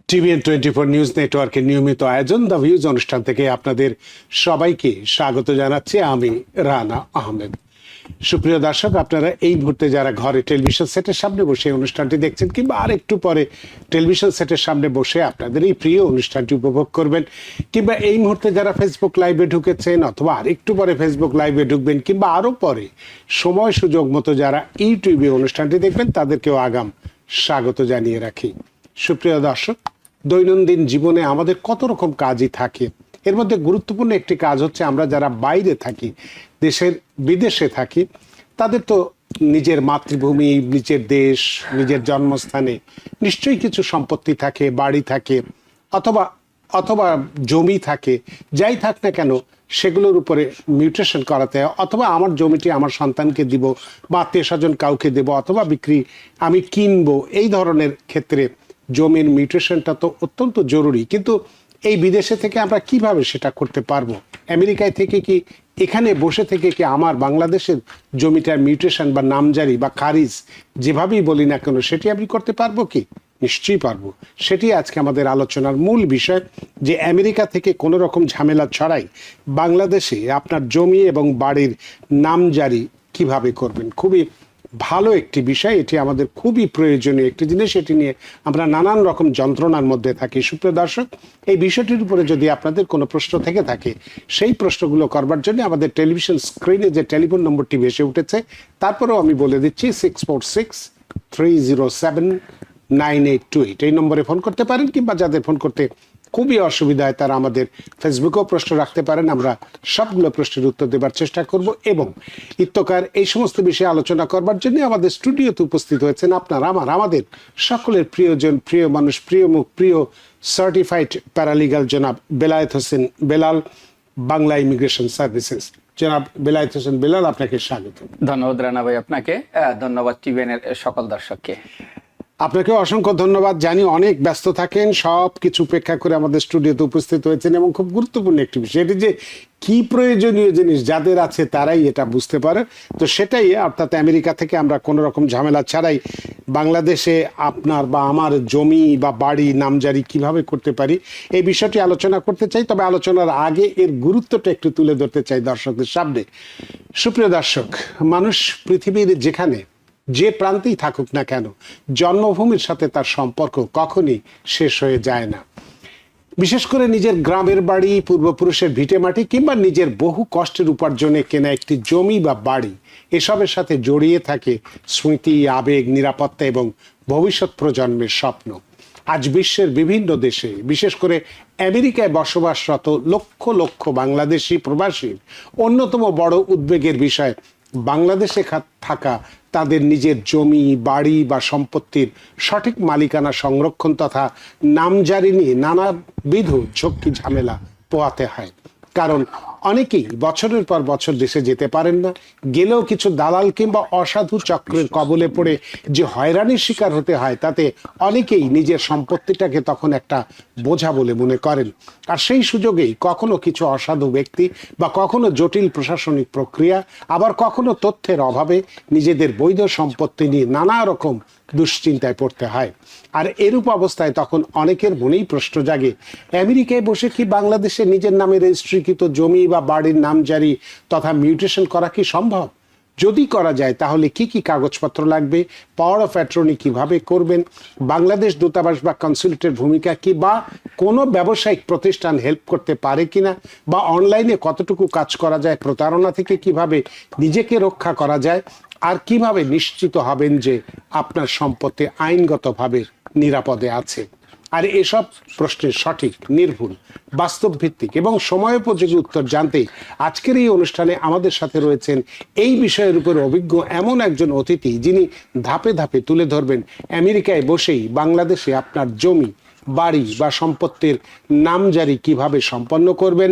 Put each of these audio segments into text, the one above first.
TVN24 news নেটওয়ার্কের নিয়মিত আয়োজন দ্য ভিউজ অনুষ্ঠান থেকে আপনাদের সবাইকে স্বাগত জানাচ্ছি আমি রানা আহমেদ। সুপ্রিয় দর্শক, আপনারা এই মুহূর্তে যারা ঘরে টেলিভিশন সেটের সামনে বসে অনুষ্ঠানটি দেখছেন কিংবা আরেকটু পরে টেলিভিশন সেটের সামনে বসে আপনাদের এই প্রিয় অনুষ্ঠানটি উপভোগ করবেন, কিংবা এই মুহূর্তে যারা ফেসবুক লাইভে ঢুকেছেন অথবা আরেকটু পরে ফেসবুক লাইভে ঢুকবেন, কিংবা আরও পরে সময় সুযোগ মতো যারা ইউটিউবে অনুষ্ঠানটি দেখবেন, তাদেরকেও আগাম স্বাগত জানিয়ে রাখি। সুপ্রিয় দর্শক, দৈনন্দিন জীবনে আমাদের কত রকম কাজই থাকে। এর মধ্যে গুরুত্বপূর্ণ একটি কাজ হচ্ছে আমরা যারা বাইরে থাকি, দেশের বিদেশে থাকি, তাদের তো নিজের মাতৃভূমি, নিজের দেশ, নিজের জন্মস্থানে নিশ্চয়ই কিছু সম্পত্তি থাকে, বাড়ি থাকে, অথবা অথবা জমি থাকে। যাই থাক না কেন সেগুলোর উপরে মিউটেশন করাতে হয়, অথবা আমার জমিটি আমার সন্তানকে দিব বা আত্মীয় স্বজন কাউকে দেব, অথবা বিক্রি আমি কিনবো। এই ধরনের ক্ষেত্রে জমির মিউটেশনটা তো অত্যন্ত জরুরি। কিন্তু এই বিদেশে থেকে আমরা কিভাবে সেটা করতে পারবো? আমেরিকায় থেকে কি, এখানে বসে থেকে কি আমার বাংলাদেশের জমিটার মিউটেশন বা নামজারি বা খারিজ যেভাবেই বলি না কেন সেটি আমি করতে পারবো কি? নিশ্চয়ই পারবো। সেটি আজকে আমাদের আলোচনার মূল বিষয়, যে আমেরিকা থেকে কোনো রকম ঝামেলা ছাড়াই বাংলাদেশে আপনার জমি এবং বাড়ির নামজারি কিভাবে করবেন। খুবই ভালো একটি বিষয়, এটি আমাদের খুবই প্রয়োজনীয় একটি জিনিস। এটি নিয়ে আমরা নানান রকম যন্ত্রণার মধ্যে থাকি। সুপ্রিয় দর্শক, এই বিষয়টির উপরে যদি আপনাদের কোনো প্রশ্ন থেকে থাকে, সেই প্রশ্নগুলো করবার জন্য আমাদের টেলিভিশন স্ক্রিনে যে টেলিফোন নম্বরটি ভেসে উঠেছে, তারপরেও আমি বলে দিচ্ছি 646-307-9828 এই নম্বরে ফোন করতে পারেন, কিংবা যাদের ফোন করতে খুবই অসুবিধা হয় তারা আমাদের ফেসবুকেও প্রশ্ন রাখতে পারেন। আমরা সবগুলো প্রশ্নের উত্তর দেবার চেষ্টা করব। এবং ইত্যকার এই সমস্ত বিষয়ে আলোচনা করবার জন্য আমাদের স্টুডিওতে উপস্থিত হয়েছেন আমাদের সকলের প্রিয়জন, প্রিয় মানুষ, প্রিয় মুখ, প্রিয় সার্টিফাইড প্যারালিগাল জনাব বেলায়েত হোসেন বেলাল, বাংলা ইমিগ্রেশন সার্ভিসেস। জনাব বেলায়েত হোসেন বেলাল, আপনাকে স্বাগত। ধন্যবাদ রানা ভাই, আপনাকে ধন্যবাদ টিভিএন এর সকল দর্শককে। আপনাকে অসংখ্য ধন্যবাদ। জানি অনেক ব্যস্ত থাকেন, সব কিছু উপেক্ষা করে আমাদের স্টুডিওতে উপস্থিত হয়েছেন। এবং খুব গুরুত্বপূর্ণ একটি বিষয়, এটি যে কি প্রয়োজনীয় জিনিস যাদের আছে তারাই এটা বুঝতে পারে। তো সেটাই, অর্থাৎ আমেরিকা থেকে আমরা কোনো রকম ঝামেলা ছাড়াই বাংলাদেশে আপনার বা আমার জমি বা বাড়ি নামজারি কিভাবে করতে পারি, এই বিষয়টি আলোচনা করতে চাই। তবে আলোচনার আগে এর গুরুত্বটা একটু তুলে ধরতে চাই দর্শকদের সামনে। সুপ্রিয় দর্শক, মানুষ পৃথিবীর যেখানে যে প্রান্তেই থাকুক না কেন, জন্মভূমির সাথে তার সম্পর্ক কখনই শেষ হয়ে যায় না। বিশেষ করে নিজের গ্রামের বাড়ি, পূর্বপুরুষের ভিটেমাটি, কিংবা নিজের বহু কষ্টের উপার্জনে কেনা একটি জমি বা বাড়ি, এসবের সাথে জড়িয়ে থাকে স্মৃতি, আবেগ, নিরাপত্তা এবং ভবিষ্যৎ প্রজন্মের স্বপ্ন। আজ বিশ্বের বিভিন্ন দেশে, বিশেষ করে আমেরিকায় বসবাসরত লক্ষ লক্ষ বাংলাদেশি প্রবাসীর অন্যতম বড় উদ্বেগের বিষয় বাংলাদেশে থাকা তাদের নিজের জমি, বাড়ি বা সম্পত্তির সঠিক মালিকানা সংরক্ষণ তথা নামজারি নিয়ে নানাবিধ ঝক্কি ঝামেলা পোহাতে হয়। কারণ অনেকেই বছরের পর বছর দেশে যেতে পারেন না, গেলেও কিছু দালাল কিংবা অসাধু চক্রের কবলে পড়ে যে হয়রানির শিকার হতে হয়, তাতে অনেকেই নিজের সম্পত্তিটাকে তখন একটা বোঝা বলে মনে করেন। আর সেই সুযোগেই কখনো কিছু অসাধু ব্যক্তি বা কখনো জটিল প্রশাসনিক প্রক্রিয়া, আবার কখনো তথ্যের অভাবে নিজেদের বৈধ সম্পত্তি নিয়ে নানা রকম দুশ্চিন্তায় পড়তে হয়। আর এরূপ অবস্থায় তখন অনেকের মনেই প্রশ্ন জাগে, আমেরিকায় বসে কি বাংলাদেশে নিজের নামে রেজিস্ট্রিকৃত জমি বা বাড়ির নামজারি তথা মিউটেশন করা কি সম্ভব? যদি করা যায় তাহলে কি কি কাগজপত্র লাগবে? পাওয়ার অফ অ্যাটর্নি কিভাবে করবেন? বাংলাদেশ দূতাবাস বা কনসুলেটের ভূমিকা কি, বা কোনো ব্যবসায়িক প্রতিষ্ঠান হেল্প করতে পারে কিনা, বা অনলাইনে কতটুকু কাজ করা যায়, প্রতারণা থেকে কিভাবে নিজেকে রক্ষা করা যায়, আর কিভাবে নিশ্চিত হবেন যে আপনার সম্পত্তি আইনগতভাবে নিরাপদে আছে। আর এসব প্রশ্নের সঠিক, নির্ভুল, বাস্তব ভিত্তিক এবং সময়োপযোগী উত্তর জানতে আজকের এই অনুষ্ঠানে আমাদের সাথে রয়েছেন এই বিষয়ের উপর অভিজ্ঞ এমন একজন অতিথি, যিনি ধাপে ধাপে তুলে ধরবেন আমেরিকায় বসেই বাংলাদেশে আপনার জমি, বাড়ি বা সম্পত্তির নামজারি কিভাবে সম্পন্ন করবেন,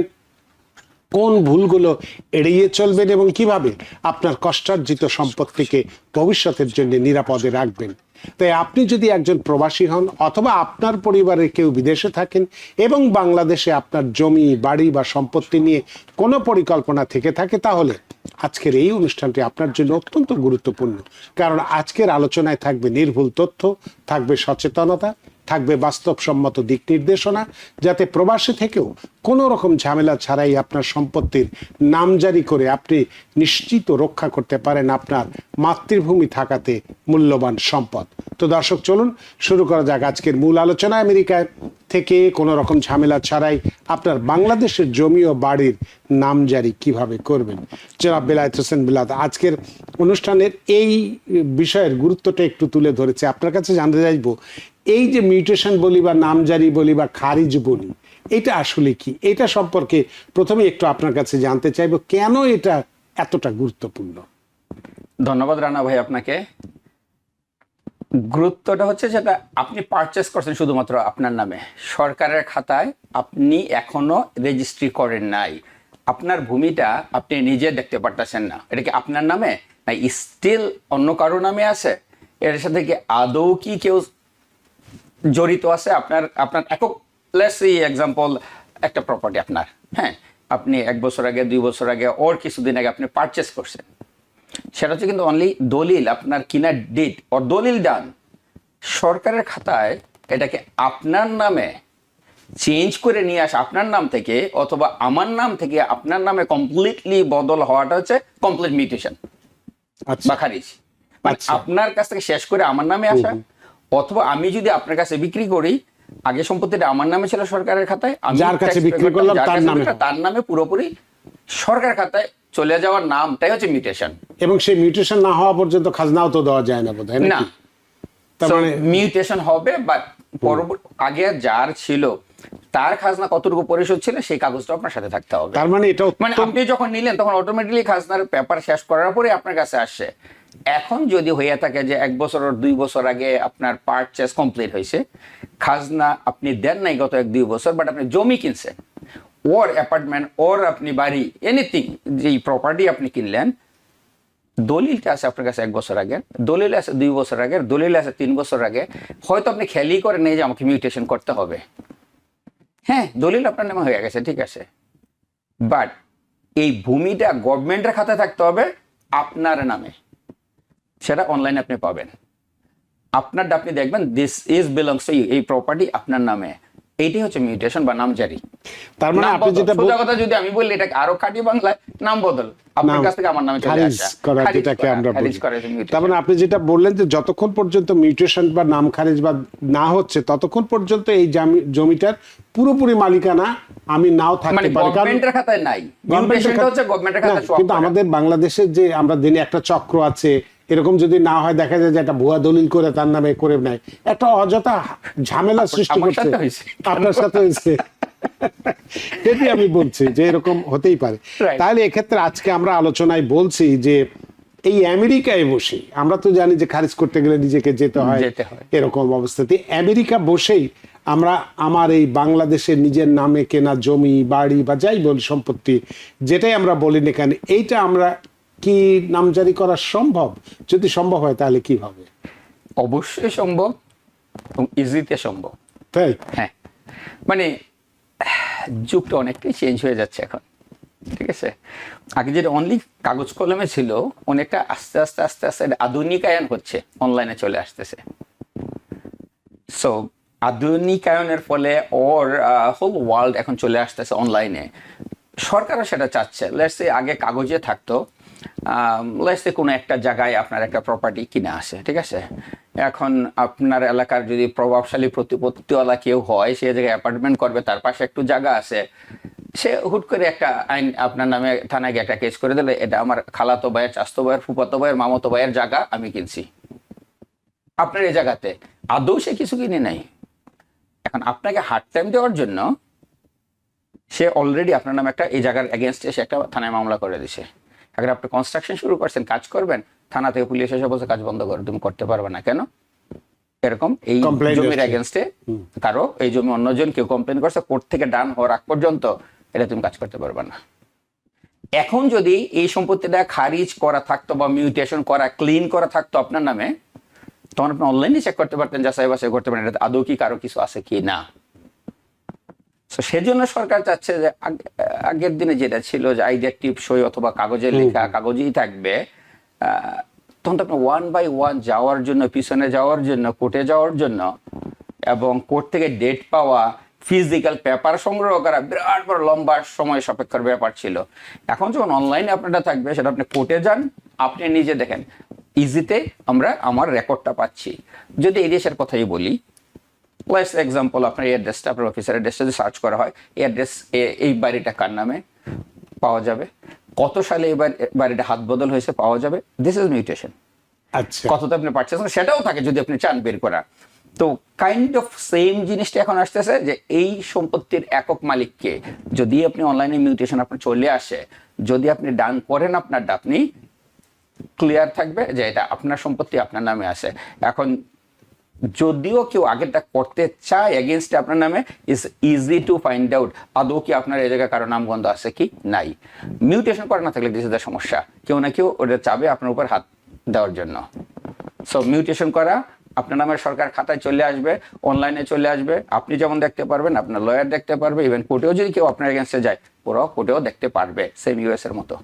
কোন ভুলগুলো এড়িয়ে চলবেন এবং কিভাবে আপনার কষ্টার্জিত সম্পত্তিকে ভবিষ্যতের জন্য নিরাপদে রাখবেন। তাই আপনি যদি একজন প্রবাসী হন, অথবা আপনার পরিবারের কেউ বিদেশে থাকেন এবং বাংলাদেশে আপনার জমি, বাড়ি বা সম্পত্তি নিয়ে কোনো পরিকল্পনা থেকে থাকে, তাহলে আজকের এই অনুষ্ঠানটি আপনার জন্য অত্যন্ত গুরুত্বপূর্ণ। কারণ আজকের আলোচনায় থাকবে নির্ভুল তথ্য, থাকবে সচেতনতা থাকবে বাস্তবসম্মত দিক নির্দেশনা, যাতে প্রবাসী থেকেও কোনো রকম ঝামেলা ছাড়াই আপনার সম্পত্তির নামজারি করে আপনি নিশ্চিত রক্ষা করতে পারেন আপনার মাতৃভূমি থাকাতে মূল্যবান সম্পদ। তো দর্শক, চলুন শুরু করা যাক আজকের মূল আলোচনা। আমেরিকায় থেকে কোনো রকম ঝামেলা ছাড়াই আপনার বাংলাদেশের জমি ও বাড়ির নামজারি কিভাবে করবেন। জনাব বেলায়েত হোসেন বিলাত আজকের অনুষ্ঠানের এই বিষয়ের গুরুত্বটা একটু তুলে ধরেছে। আপনার কাছে জানতে চাইবো, এই যে মিউটেশন বলি বা নামজারি বলি বা খারিজ বলি, এটা আসলে কি? এটা সম্পর্কে প্রথমে একটু আপনার কাছে জানতে চাইবো, কেন এটা এতটা গুরুত্বপূর্ণ? ধন্যবাদ রানা ভাই আপনাকে। গুরুত্বটা হচ্ছে যেটা আপনি পারচেস করছেন শুধুমাত্র আপনার নামে, সরকারের খাতায় আপনি এখনো রেজিস্ট্রি করেন নাই। আপনার ভূমিটা আপনি নিজে দেখতে পারতেছেন না, এটা কি আপনার নামে না স্টিল অন্য কারো নামে আছে? এর সাথে কি আদৌ কি কেউ জড়িত আছে? আপনার আপনার একক লেটস সে এক্সাম্পল, একটা প্রপার্টি আপনার, হ্যাঁ, আপনি 1 বছর আগে 2 বছর আগে ওর কিছুদিন আগে আপনি পারচেস করছেন, সেটা হচ্ছে কিন্তু অনলি দলিল, আপনার কিনার ডিড ওর দলিল ডান। সরকারের খাতায় এটাকে আপনার নামে চেঞ্জ করে নিয়ে আসা, আপনার নাম থেকে অথবা আমার নাম থেকে আপনার নামে কমপ্লিটলি বদল হওয়াটা হচ্ছে কমপ্লিট মিউটেশন বা খারিজ। মানে আপনার কাছ থেকে শেষ করে আমার নামে আসা, অথবা আমি যদি আপনার কাছে বিক্রি করি, আগে সম্পত্তিটা আমার নামে ছিল সরকারের খাতায়, আমি যার কাছে বিক্রি করলাম তার নামে পুরোপুরি সরকার খাতায় চলে যাওয়ার নামটাই হচ্ছে মিউটেশন। এবং সেই মিউটেশন না হওয়া পর্যন্ত খাজনাও তো দেওয়া যায় না বোধহয়, না। তার মানে মিউটেশন হবে, বাট পরবর্তী আগে যার ছিল তার খাজনা কতটুকু পরিশোধ ছিল সেই কাগজটা আপনার সাথে থাকতে হবে। তার মানে এটা মানে আপনি যখন নিলেন তখন অটোমেটিক্যালি খাজনার পেপার শেষ করার পরে আপনার কাছে আসছে। এখন যদি হয়ে থাকে যে 1 বছর আর 2 বছর আগে আপনার পারচেস কমপ্লিট হয়েছে, খাজনা আপনি দেন নাই গত 1-2 বছর, বাট আপনি জমি কিনছেন ওর অ্যাপার্টমেন্ট ওর আপনি বাড়ি এনিথিং, যেই প্রপার্টি আপনি কিনলেন, দলিলটা আছে আপনার কাছে 1 বছর আগের, দলিল আছে 2 বছর আগের, দলিল আছে 3 বছর আগে, হয়তো আপনি খেয়ালই করে নেই যে আমাকে মিউটেশন করতে হবে। হ্যাঁ, দলিল আপনার নামে হয়ে গেছে, ঠিক আছে, বাট এই ভূমিটা গভর্নমেন্টের খাতায় থাকতে হবে আপনার নামে। সেটা অনলাইনে আপনি পাবেন, আপনারটা আপনি দেখবেন this is belongs to you, এই প্রপার্টি আপনার নামে। এইটাই হচ্ছে মিউটেশন বা নামজারি। তার মানে আপনি যেটা সোজা কথা যদি আমি বলি, এটাকে আরো খাঁটি বাংলায় নাম বদল, আপনার কাছ থেকে আমার নামে চলে খারিজ আসা, করা, যেটাকে আমরা বলি। তার মানে আপনি যেটা বললেন যে যতক্ষণ পর্যন্ত মিউটেশন বা নাম খারিজ বা না হচ্ছে, ততক্ষণ পর্যন্ত এই জমিটার পুরোপুরি মালিকানা আমি নাও থাকতে মানে পারি, কারণ গভর্নমেন্টের খাতায় নাই, মিউটেশনটা হচ্ছে গভর্নমেন্টের খাতায় সব। কিন্তু আমাদের বাংলাদেশের যে আমরা দিনে একটা চক্র আছে, এরকম যদি না হয়, দেখা যায় যে একটা ভুয়া দলিল করে তার নামে করে নেয়, একটা অযথা ঝামেলা সৃষ্টি করছে। আপনার সাথে হয়েছে সেটি আমি বলছি যে এরকম হতেই পারে। তাহলে এক্ষেত্রে আজকে আমরা আলোচনায় বলছি যে এই আমেরিকায় বসে, আমরা তো জানি যে খারিজ করতে গেলে নিজেকে যেতে হয়, এরকম অবস্থাতে আমেরিকা বসেই আমরা আমার এই বাংলাদেশের নিজের নামে কেনা জমি বাড়ি বা যাই বলি সম্পত্তি, যেটাই আমরা বলি না কেন, এইটা আমরা কি নামজারি করা সম্ভব? যদি সম্ভব হয় তাহলে কিভাবে? অবশ্যই সম্ভব এবং ইজিতে সম্ভব। তাই? হ্যাঁ, মানে যুগটা অনেকটাই চেঞ্জ হয়ে যাচ্ছে এখন, ঠিক আছে। আগে যেটা অনলি কাগজ কলমে ছিল, অনেকটা আস্তে আস্তে আস্তে আস্তে আধুনিকায়ন হচ্ছে, অনলাইনে চলে আসতেছে। সো আধুনিকায়নের ফলে ওর হোল ওয়ার্ল্ড এখন চলে আসতেছে অনলাইনে। সরকারও সেটা চাচ্ছে। লেটস সে আগে কাগজে থাকতো, লেটস সে কোনো একটা জায়গায় আপনার একটা প্রপার্টি কিনে আসে, ঠিক আছে, এখন আপনার এলাকার যদি প্রভাবশালী প্রতিপত্তিওয়ালা কেউ হয়, সে জায়গায় অ্যাপার্টমেন্ট করবে, তার পাশে একটু জায়গা আছে, সে হুট করে একটা আইন আপনার নামে থানায় গিয়ে একটা কেস করে দিলে, এটা আমার খালাতো ভাইয়ের, চাস্তো ভাইয়ের, ফুফাতো ভাইয়ের, মামাতো ভাইয়ের জায়গা, আমি কিনছি আপনার এই জায়গাতে। আদৌ সে কিছু কিনে নাই। এখন আপনাকে হার্ড টাইম দেওয়ার জন্য সে অলরেডি আপনার নামে একটা এই জায়গার এগেনস্টে সে একটা থানায় মামলা করে দিছে। এখন আপনি কনস্ট্রাকশন শুরু করছেন, কাজ করবেন, থানা থেকে পুলিশ এসে বলছে কাজ বন্ধ করো, তুমি করতে পারবে না। কেন? এরকম এই জমির এগেনস্টে কারো, এই জমি অন্যজন কেউ কমপ্লেন করছে, কোর্ট থেকে ডান হওয়ার আগ পর্যন্ত এটা তুমি কাজ করতে পারবে না। এখন যদি এই সম্পত্তিটা খারিজ করা থাকতো বা মিউটেশন করা, ক্লিন করা থাকতো আপনার নামে, তখন আপনি অনলাইনে চেক করতে পারতেন, যাচাই বাছাই করতে পারেন এটা আদৌ কি কারো কিছু আছে কি না। সেজন্য সরকার চাচ্ছে যে আগের দিনে যেটা ছিল যে আইডিয়া টিপ সই অথবা কাগজে লেখা, কাগজেই থাকবে, তখন তো আপনি 1 by 1 যাওয়ার জন্য, পিছনে যাওয়ার জন্য, কোর্টে যাওয়ার জন্য এবং কোর্ট থেকে ডেট পাওয়া, ফিজিক্যাল পেপার সংগ্রহ করা বিরাট বড় লম্বা সময় সাপেক্ষের ব্যাপার ছিল। এখন যখন অনলাইনে আপনারটা থাকবে, সেটা আপনি কোর্টে যান, আপনি নিজে দেখেন, ইজিতে আমরা আমার রেকর্ডটা পাচ্ছি। যদি এই দেশের কথাই বলি, ফর এক্সাম্পল আপনার অ্যাড্রেসটা, আপনার অফিসের অ্যাড্রেসটা যদি সার্চ করা হয়, অ্যাড্রেস এই বাড়িটা কার নামে পাওয়া যাবে, কত সালে এই বাড়িটা হাত বদল হয়েছে পাওয়া যাবে। This is mutation. আচ্ছা, কতটা আপনি পারছেন সেটাও থাকে যদি আপনি চান বের করা। তো কাইন্ড অফ সেম জিনিসটা এখন আসতেছে যে এই সম্পত্তির একক মালিককে যদি আপনি অনলাইনে মিউটেশন আপনার চলে আসে, যদি আপনি ডান করেন আপনারটা, আপনি ক্লিয়ার থাকবে যে এটা আপনার সম্পত্তি, আপনার নামে আছে। এখন যদিও কেউ আগেরটা করতে চায় এগেনস্টে আপনার নামে, is easy to find out আদৌ কি আপনার এই জায়গায় কারো নামগন্ধ আছে কি নাই। মিউটেশন করা না থাকলে দিস ইজ দ্য সমস্যা, কেউ না কেউ ওটা চাবে আপনার উপর হাত দেওয়ার জন্য। সো মিউটেশন করা আপনার নামের সরকার খাতায় চলে আসবে, অনলাইনে চলে আসবে, আপনি যেমন দেখতে পারবেন, আপনার লয়ার দেখতে পারবে, ইভেন কোর্টেও যদি কেউ আপনার এগেনস্টে যায়, ওরাও কোর্টেও দেখতে পারবে, সেম ইউএস এর মতো।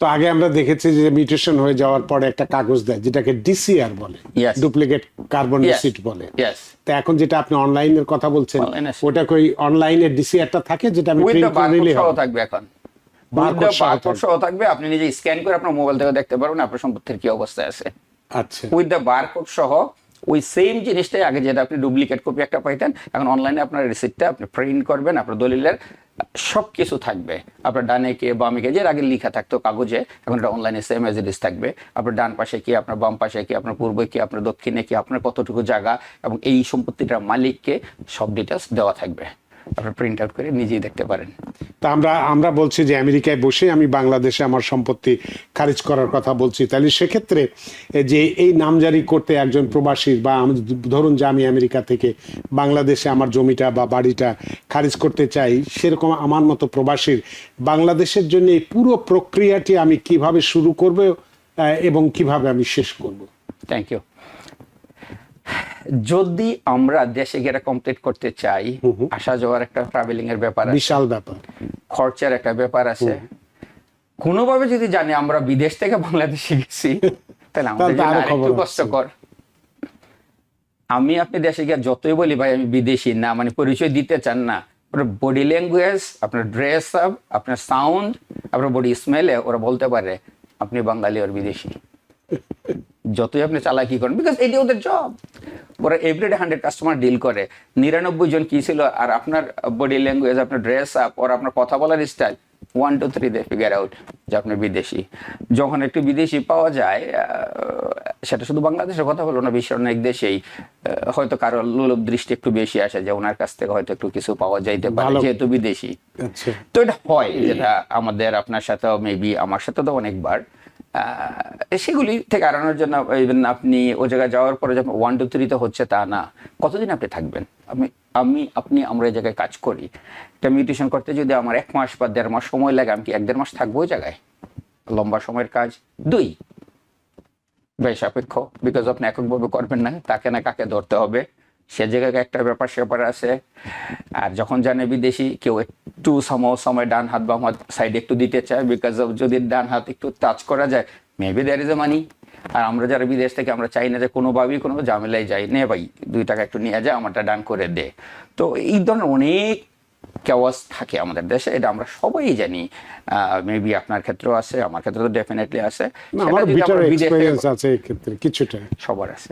তো আগে আমরা দেখেছি যে মিউটেশন হয়ে যাওয়ার পরে একটা কাগজ দেয় যেটাকে ডিসিআর বলে, Yes. Duplicate carbon Yes. Receipt বলে। ইয়েস, তো এখন যেটা আপনি অনলাইনের কথা বলছেন, Online আছে। ওটা কই অনলাইনে ডিসিআরটা থাকে যেটা আমি উইথ দ্য প্রিন্ট করে বারকোড নিলে সহ হবে? থাকবে এখন, Barcode সহ বারকোড থাকবে। সহ থাকবে, আপনি নিজে স্ক্যান করে আপনার মোবাইল থেকে দেখতে পারবেন আপনার সম্পত্তির কি অবস্থায় আছে। আচ্ছা, উইথ দ্য বারকোড সহ ওই সেম জিনিসটাই আগে যেটা আপনি ডুপ্লিকেট কপি একটা পাইতেন, এখন অনলাইনে আপনার রিসিপ্টটা আপনি প্রিন্ট করবেন, আপনার দলিলের সব কিছু থাকবে, আপনার ডানে কে বামে কে, যে আগে লেখা থাকতো কাগজে, এখন এটা অনলাইনে সেম এজ ইট ইজ থাকবে। আপনার ডান পাশে কি, আপনার বাম পাশে কি, আপনার পূর্বে কি, আপনার দক্ষিণে কি, আপনার কতটুকু জায়গা এবং এই সম্পত্তিটার মালিককে, সব ডিটেলস দেওয়া থাকবে, আপনার প্রিন্ট আউট করে নিজেই দেখতে পারেন। তা আমরা বলছি যে আমেরিকায় বসে আমি বাংলাদেশে আমার সম্পত্তি খারিজ করার কথা বলছি, তাহলে সেক্ষেত্রে যে এই নামজারি করতে একজন প্রবাসীর, বা ধরুন যে আমি আমেরিকা থেকে বাংলাদেশে আমার জমিটা বা বাড়িটা খারিজ করতে চাই, সেরকম আমার মতো প্রবাসীর বাংলাদেশের জন্য এই পুরো প্রক্রিয়াটি আমি কিভাবে শুরু করব এবং কিভাবে আমি শেষ করব? Thank you. যদি আমরা দেশে গিয়ে কমপ্লিট করতে চাই, আসা যাওয়ার একটা ট্রাভেলিং এর ব্যাপার আছে, বিশাল ব্যাপার, খরচের একটা ব্যাপার আছে। কোনোভাবে যদি জানি আমরা বিদেশ থেকে বাংলাদেশে গেছি, তাহলে আমাদের জন্য আরেকটু কষ্টকর। আপনি দেশে গিয়ে যতই বলি ভাই আমি বিদেশি না, মানে পরিচয় দিতে চান না, আপনার বডি ল্যাঙ্গুয়েজ, আপনার ড্রেস আপ, আপনার সাউন্ড, আপনার বডি স্মেলে ওরা বলতে পারে আপনি বাঙালি আর বিদেশি। যতই আপনি চালাকি করেন, বিকজ এটি ওদের জব, ওরা এভরিডে 100 কাস্টমার ডিল করে, 99 জন কি ছিল, আর আপনার বডি ল্যাঙ্গুয়েজ, আপনার ড্রেস আপ, ওর আপনার কথা বলার স্টাইল, 1 2 3 দে ফিগার আউট যে আপনি বিদেশি। যখন একটু বিদেশি পাওয়া যায়, সেটা শুধু বাংলাদেশের কথা বলো না, বিশ্বের অনেক দেশেই হয়তো কারো লোলভ দৃষ্টি একটু বেশি আসে যে ওনার কাছ থেকে হয়তো একটু কিছু পাওয়া যাইতে পারে যেহেতু বিদেশি। আচ্ছা, তো এটা হয়, যেটা আমাদের আপনার সাথেও মেবি আমার সাথে তো অনেকবার। সেগুলি থেকে এড়ানোর জন্য ইভেন আপনি ও জায়গায় যাওয়ার পরে যখন 1 2 3 তো হচ্ছে তা না, কতদিন আপনি থাকবেন? আমরা এই জায়গায় কাজ করি, এটা মিউটেশন করতে যদি আমার 1 মাস বা 1.5 মাস সময় লাগে, আমি কি 1 1.5 মাস থাকবো ওই জায়গায়? লম্বা সময়ের কাজ। 2 ব্যয় সাপেক্ষ, বিকজ আপনি এককভাবে করবেন না, তাকে না কাকে ধরতে হবে, সে জায়গায় একটা ব্যাপার স্যাপার আছে। আর যখন জানে বিদেশি কেউ একটু সময় ডান হাত বাম হাত সাইডে একটু দিতে চায়, বিকজ অফ যদি ডান হাত একটু টাচ করা যায়, মেবি দ্যার ইজ এ মানি। আর আমরা যারা বিদেশ থেকে, আমরা চাই না যে কোনোভাবেই কোনো ঝামেলায় যাই, নে ভাই 2 টাকা একটু নিয়ে যায়, আমারটা ডান করে দে। তো এই ধরনের অনেক কেওয়াস থাকে আমাদের দেশে, এটা আমরা সবাই জানি। মেবি আপনার ক্ষেত্রেও আছে, আমার ক্ষেত্রে তো ডেফিনেটলি আছে, আমার বিটার এক্সপেরিয়েন্স আছে এই ক্ষেত্রে কিছুটা, সবার আছে।